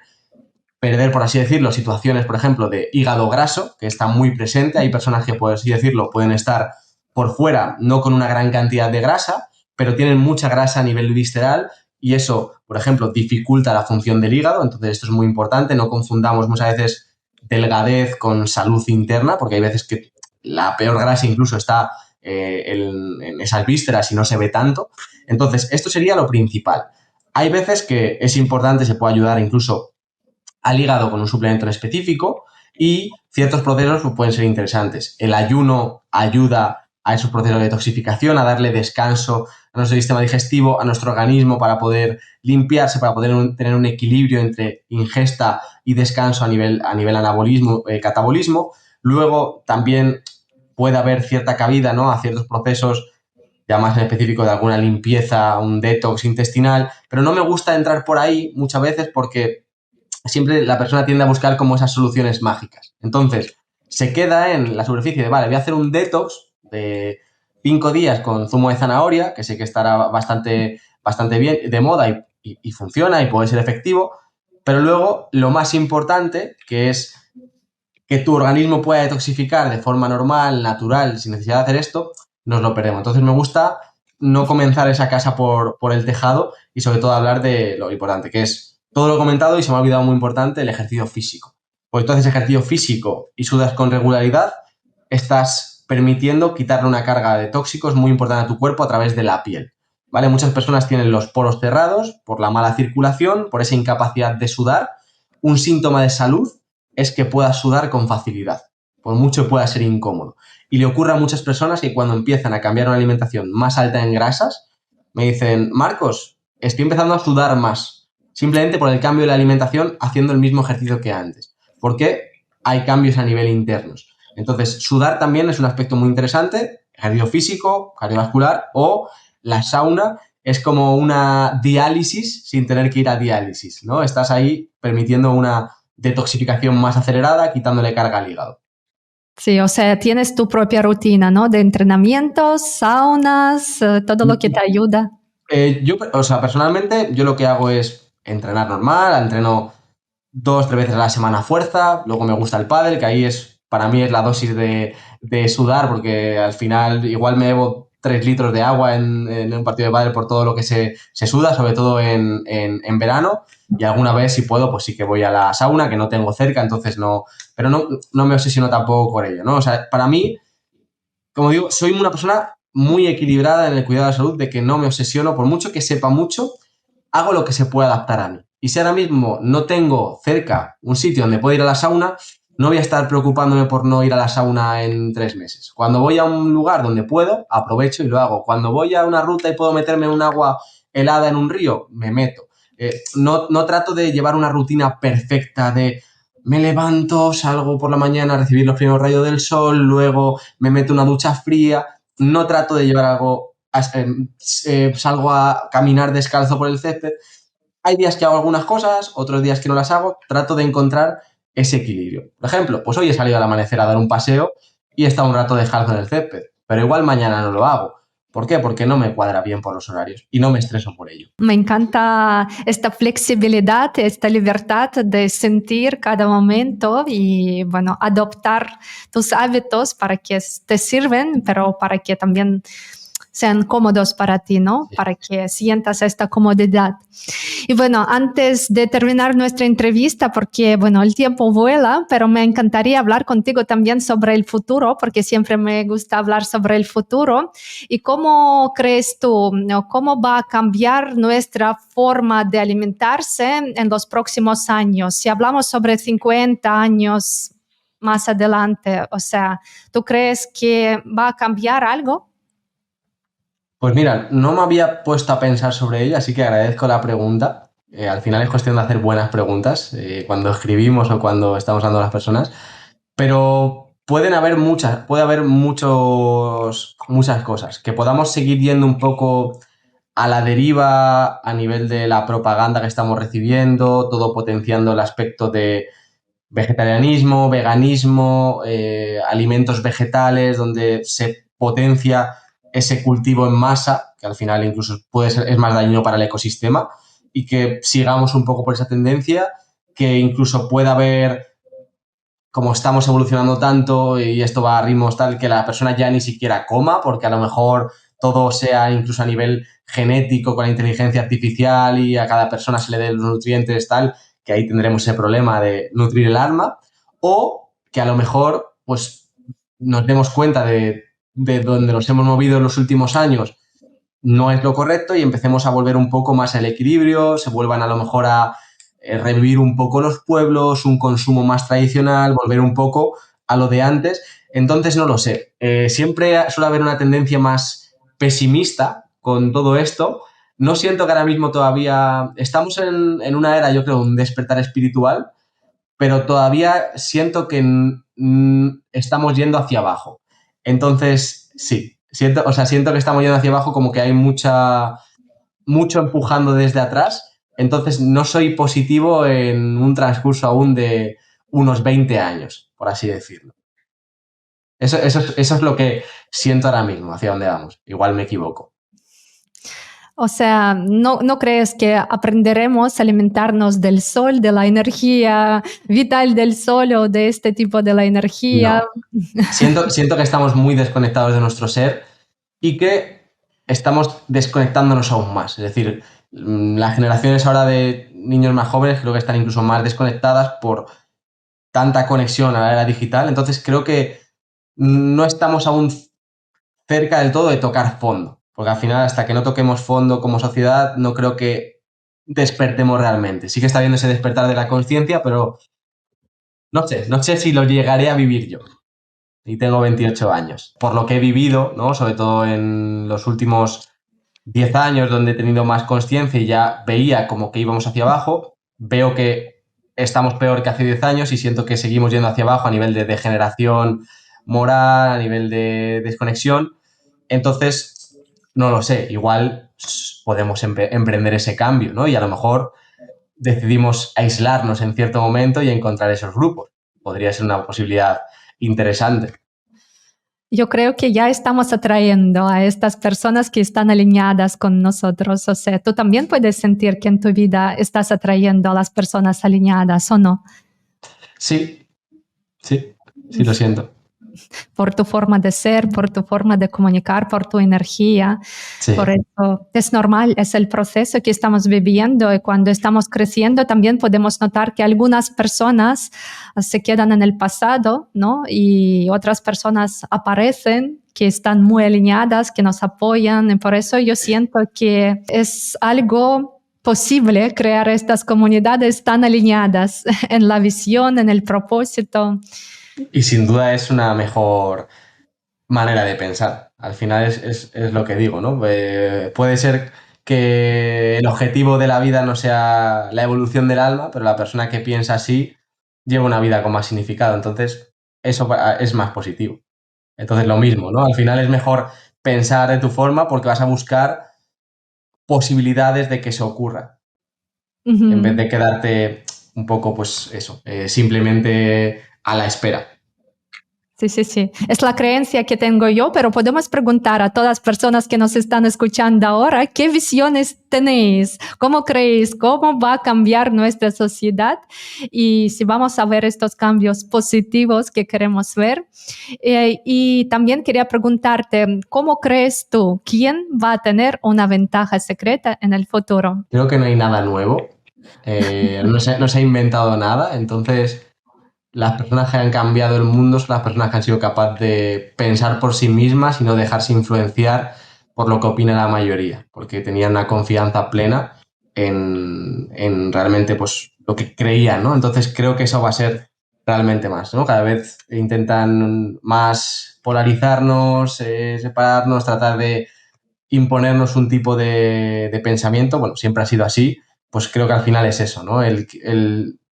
perder, por así decirlo, situaciones, por ejemplo, de hígado graso, que está muy presente. Hay personas que, por así decirlo, pueden estar por fuera, no con una gran cantidad de grasa, pero tienen mucha grasa a nivel visceral y eso, por ejemplo, dificulta la función del hígado. Entonces, esto es muy importante. No confundamos muchas veces delgadez con salud interna, porque hay veces que la peor grasa incluso está en esas vísceras y no se ve tanto. Entonces, esto sería lo principal. Hay veces que es importante, se puede ayudar incluso al hígado con un suplemento en específico y ciertos procesos pues, pueden ser interesantes. El ayuno ayuda a esos procesos de detoxificación, a darle descanso a nuestro sistema digestivo, a nuestro organismo para poder limpiarse, para poder tener un equilibrio entre ingesta y descanso a nivel anabolismo, catabolismo. Luego también puede haber cierta cabida, ¿no?, a ciertos procesos ya más en específico de alguna limpieza, un detox intestinal, pero no me gusta entrar por ahí muchas veces porque siempre la persona tiende a buscar como esas soluciones mágicas. Entonces, se queda en la superficie de, vale, voy a hacer un detox de 5 días con zumo de zanahoria, que sé que estará bastante bien, de moda y funciona y puede ser efectivo, pero luego lo más importante, que es que tu organismo pueda detoxificar de forma normal, natural, sin necesidad de hacer esto, nos lo perdemos. Entonces me gusta no comenzar esa casa por el tejado y sobre todo hablar de lo importante, que es todo lo comentado y se me ha olvidado muy importante, el ejercicio físico. Pues tú haces ejercicio físico y sudas con regularidad, estás permitiendo quitarle una carga de tóxicos muy importante a tu cuerpo a través de la piel. ¿Vale? Muchas personas tienen los poros cerrados por la mala circulación, por esa incapacidad de sudar. Un síntoma de salud es que puedas sudar con facilidad, por mucho pueda ser incómodo. Y le ocurre a muchas personas que cuando empiezan a cambiar una alimentación más alta en grasas, me dicen, Marcos, estoy empezando a sudar más, simplemente por el cambio de la alimentación haciendo el mismo ejercicio que antes, porque hay cambios a nivel internos. Entonces, sudar también es un aspecto muy interesante, ejercicio físico, cardiovascular, o la sauna es como una diálisis sin tener que ir a diálisis, ¿no? Estás ahí permitiendo una detoxificación más acelerada, quitándole carga al hígado. Sí, o sea, tienes tu propia rutina, ¿no? De entrenamientos, saunas, todo lo que te ayuda. Personalmente, yo lo que hago es entrenar normal, entreno 2-3 veces a la semana fuerza, luego me gusta el pádel, que ahí para mí es la dosis de sudar, porque al final igual me bebo 3 litros de agua en un partido de pádel por todo lo que se suda, sobre todo en verano. Y alguna vez, si puedo, pues sí que voy a la sauna, que no tengo cerca, entonces no... Pero no me obsesiono tampoco por ello, ¿no? O sea, para mí, como digo, soy una persona muy equilibrada en el cuidado de la salud, de que no me obsesiono, por mucho que sepa mucho, hago lo que se puede adaptar a mí. Y si ahora mismo no tengo cerca un sitio donde pueda ir a la sauna, no voy a estar preocupándome por no ir a la sauna en 3 meses. Cuando voy a un lugar donde puedo, aprovecho y lo hago. Cuando voy a una ruta y puedo meterme en un agua helada en un río, me meto. No trato de llevar una rutina perfecta de me levanto, salgo por la mañana a recibir los primeros rayos del sol, luego me meto una ducha fría. No trato de llevar algo, salgo a caminar descalzo por el césped. Hay días que hago algunas cosas, otros días que no las hago. Trato de encontrar ese equilibrio. Por ejemplo, pues hoy he salido al amanecer a dar un paseo y he estado un rato descalzo en el césped, pero igual mañana no lo hago. ¿Por qué? Porque no me cuadra bien por los horarios y no me estreso por ello. Me encanta esta flexibilidad, esta libertad de sentir cada momento y, bueno, adoptar tus hábitos para que te sirven, pero para que también sean cómodos para ti, ¿no? Sí. Para que sientas esta comodidad. Y bueno, antes de terminar nuestra entrevista, porque bueno, el tiempo vuela, pero me encantaría hablar contigo también sobre el futuro, porque siempre me gusta hablar sobre el futuro. ¿Y cómo crees tú, ¿no? Cómo va a cambiar nuestra forma de alimentarse en los próximos años? Si hablamos sobre 50 años más adelante, o sea, ¿tú crees que va a cambiar algo? Pues mira, no me había puesto a pensar sobre ello, así que agradezco la pregunta. Al final es cuestión de hacer buenas preguntas cuando escribimos o cuando estamos hablando a las personas, pero puede haber muchas cosas. Que podamos seguir yendo un poco a la deriva a nivel de la propaganda que estamos recibiendo, todo potenciando el aspecto de vegetarianismo, veganismo, alimentos vegetales, donde se potencia ese cultivo en masa, que al final incluso es más dañino para el ecosistema, y que sigamos un poco por esa tendencia, que incluso pueda haber, como estamos evolucionando tanto y esto va a ritmos tal, que la persona ya ni siquiera coma, porque a lo mejor todo sea incluso a nivel genético con la inteligencia artificial y a cada persona se le den los nutrientes tal, que ahí tendremos ese problema de nutrir el alma, o que a lo mejor pues nos demos cuenta de donde nos hemos movido en los últimos años no es lo correcto y empecemos a volver un poco más al equilibrio, se vuelvan a lo mejor a revivir un poco los pueblos, un consumo más tradicional, volver un poco a lo de antes. Entonces no lo sé. Siempre suele haber una tendencia más pesimista con todo esto. No siento que ahora mismo todavía estamos en una era, yo creo, un despertar espiritual, pero todavía siento que estamos yendo hacia abajo. Entonces, sí, siento que estamos yendo hacia abajo, como que hay mucho empujando desde atrás. Entonces, no soy positivo en un transcurso aún de unos 20 años, por así decirlo. Eso es lo que siento ahora mismo, hacia dónde vamos. Igual me equivoco. O sea, ¿no crees que aprenderemos a alimentarnos del sol, de la energía vital del sol o de este tipo de la energía? No. Siento que estamos muy desconectados de nuestro ser y que estamos desconectándonos aún más. Es decir, las generaciones ahora de niños más jóvenes creo que están incluso más desconectadas por tanta conexión a la era digital. Entonces creo que no estamos aún cerca del todo de tocar fondo, porque al final hasta que no toquemos fondo como sociedad no creo que despertemos realmente. Sí que está viendo ese despertar de la conciencia, pero no sé si lo llegaré a vivir yo. Y tengo 28 años. Por lo que he vivido, ¿no? Sobre todo en los últimos 10 años, donde he tenido más conciencia y ya veía como que íbamos hacia abajo, veo que estamos peor que hace 10 años y siento que seguimos yendo hacia abajo a nivel de degeneración moral, a nivel de desconexión. Entonces, no lo sé, igual podemos emprender ese cambio, ¿no? Y a lo mejor decidimos aislarnos en cierto momento y encontrar esos grupos. Podría ser una posibilidad interesante. Yo creo que ya estamos atrayendo a estas personas que están alineadas con nosotros. O sea, tú también puedes sentir que en tu vida estás atrayendo a las personas alineadas, ¿o no? Sí, lo siento. por tu forma de ser, por tu forma de comunicar, por tu energía. Sí. Por eso es normal, es el proceso que estamos viviendo y cuando estamos creciendo también podemos notar que algunas personas se quedan en el pasado, ¿no? Y otras personas aparecen que están muy alineadas, que nos apoyan y por eso yo siento que es algo posible crear estas comunidades tan alineadas en la visión, en el propósito. Y sin duda es una mejor manera de pensar. Al final es lo que digo, ¿no? Puede ser que el objetivo de la vida no sea la evolución del alma, pero la persona que piensa así lleva una vida con más significado. Entonces, eso es más positivo. Entonces, lo mismo, ¿no? Al final es mejor pensar de tu forma porque vas a buscar posibilidades de que eso ocurra, en vez de quedarte un poco, pues eso, simplemente a la espera. Sí, sí, sí. Es la creencia que tengo yo, pero podemos preguntar a todas las personas que nos están escuchando ahora, ¿qué visiones tenéis? ¿Cómo creéis? ¿Cómo va a cambiar nuestra sociedad? Y si vamos a ver estos cambios positivos que queremos ver. Y también quería preguntarte, ¿cómo crees tú? ¿Quién va a tener una ventaja secreta en el futuro? Creo que no hay nada nuevo. No se ha inventado nada. Entonces, las personas que han cambiado el mundo son las personas que han sido capaces de pensar por sí mismas y no dejarse influenciar por lo que opina la mayoría, porque tenían una confianza plena en realmente pues, lo que creían, ¿no? Entonces creo que eso va a ser realmente más, ¿no? Cada vez intentan más polarizarnos, separarnos, tratar de imponernos un tipo de pensamiento, bueno, siempre ha sido así, pues creo que al final es eso, ¿no? El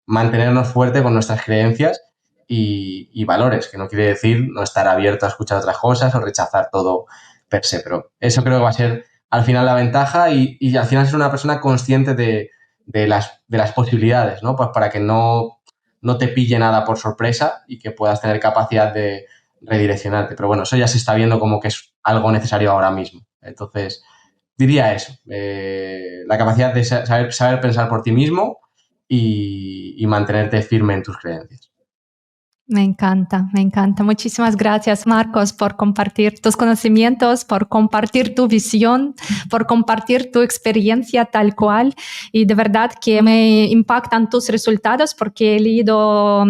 mantenernos fuerte con nuestras creencias y valores, que no quiere decir no estar abierto a escuchar otras cosas o rechazar todo per se, pero eso creo que va a ser al final la ventaja y al final ser una persona consciente de las posibilidades, ¿no? Pues para que no te pille nada por sorpresa y que puedas tener capacidad de redireccionarte. Pero bueno, eso ya se está viendo como que es algo necesario ahora mismo. Entonces, diría eso, la capacidad de saber pensar por ti mismo y mantenerte firme en tus creencias. Me encanta, me encanta. Muchísimas gracias, Marcos, por compartir tus conocimientos, por compartir tu visión, por compartir tu experiencia tal cual. Y de verdad que me impactan tus resultados porque he leído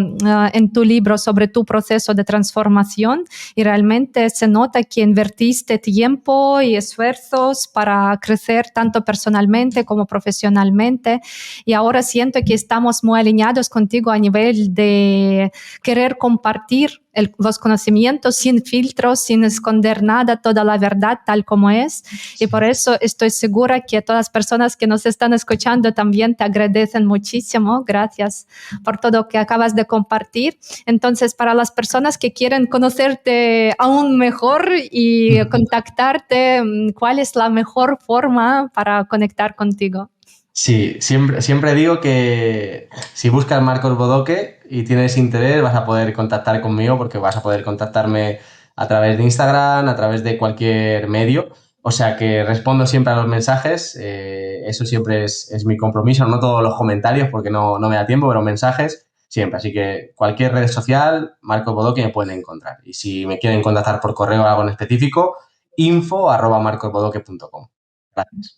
en tu libro sobre tu proceso de transformación y realmente se nota que invertiste tiempo y esfuerzos para crecer tanto personalmente como profesionalmente. Y ahora siento que estamos muy alineados contigo a nivel de querer compartir los conocimientos sin filtros, sin esconder nada, toda la verdad tal como es. Y por eso estoy segura que todas las personas que nos están escuchando también te agradecen muchísimo. Gracias por todo lo que acabas de compartir. Entonces, para las personas que quieren conocerte aún mejor y contactarte, ¿cuál es la mejor forma para conectar contigo? Sí, siempre digo que si buscas Marcos Bodoque y tienes interés, vas a poder contactar conmigo porque vas a poder contactarme a través de Instagram, a través de cualquier medio. O sea que respondo siempre a los mensajes, eso siempre es mi compromiso, no todos los comentarios porque no me da tiempo, pero mensajes siempre. Así que cualquier red social, Marcos Bodoque me pueden encontrar. Y si me quieren contactar por correo o algo en específico, info@marcosbodoque.com. Gracias.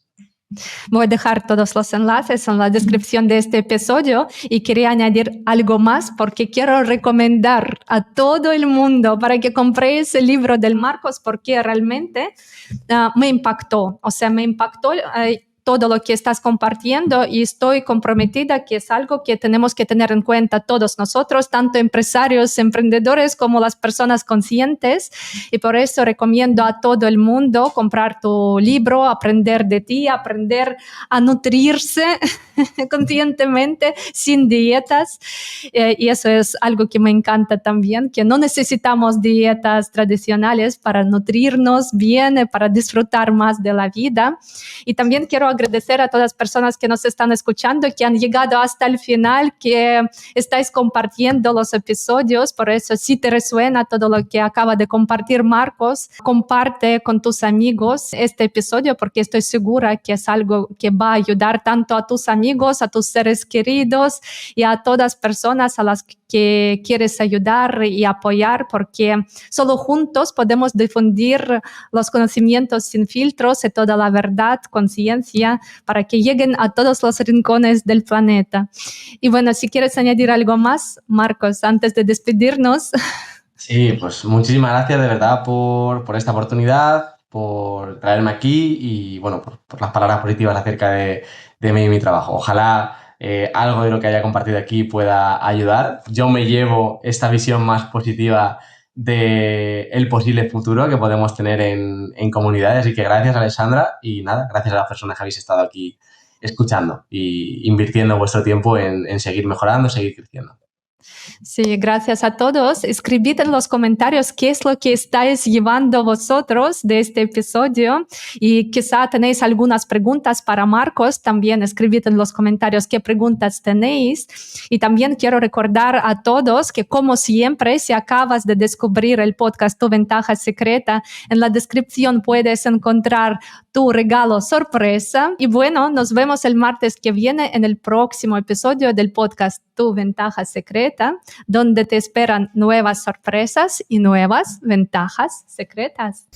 Voy a dejar todos los enlaces en la descripción de este episodio y quería añadir algo más porque quiero recomendar a todo el mundo para que compréis el libro del Marcos porque realmente me impactó. O sea, me impactó todo lo que estás compartiendo y estoy comprometida que es algo que tenemos que tener en cuenta todos nosotros, tanto empresarios, emprendedores como las personas conscientes. Y por eso recomiendo a todo el mundo comprar tu libro, aprender de ti, aprender a nutrirse conscientemente, sin dietas. Y eso es algo que me encanta también, que no necesitamos dietas tradicionales para nutrirnos bien, para disfrutar más de la vida. Y también quiero agradecer a todas las personas que nos están escuchando, que han llegado hasta el final, que estáis compartiendo los episodios. Por eso, si te resuena todo lo que acaba de compartir Marcos, comparte con tus amigos este episodio porque estoy segura que es algo que va a ayudar tanto a tus amigos, a tus seres queridos y a todas personas a las que quieres ayudar y apoyar, porque solo juntos podemos difundir los conocimientos sin filtros y toda la verdad con ciencia para que lleguen a todos los rincones del planeta. Y bueno, si quieres añadir algo más, Marcos, antes de despedirnos. Sí, pues muchísimas gracias de verdad por esta oportunidad, por traerme aquí y bueno, por las palabras positivas acerca de mí y mi trabajo. Ojalá algo de lo que haya compartido aquí pueda ayudar. Yo me llevo esta visión más positiva del posible futuro que podemos tener en comunidades. Así que gracias, Alexandra, y nada, gracias a las personas que habéis estado aquí escuchando y invirtiendo vuestro tiempo en seguir mejorando, seguir creciendo. Sí, gracias a todos. Escribid en los comentarios qué es lo que estáis llevando vosotros de este episodio y quizá tenéis algunas preguntas para Marcos. También escribid en los comentarios qué preguntas tenéis. Y también quiero recordar a todos que, como siempre, si acabas de descubrir el podcast Tu Ventaja Secreta, en la descripción puedes encontrar tu regalo sorpresa. Y bueno, nos vemos el martes que viene en el próximo episodio del podcast Tu Ventaja Secreta, donde te esperan nuevas sorpresas y nuevas ventajas secretas.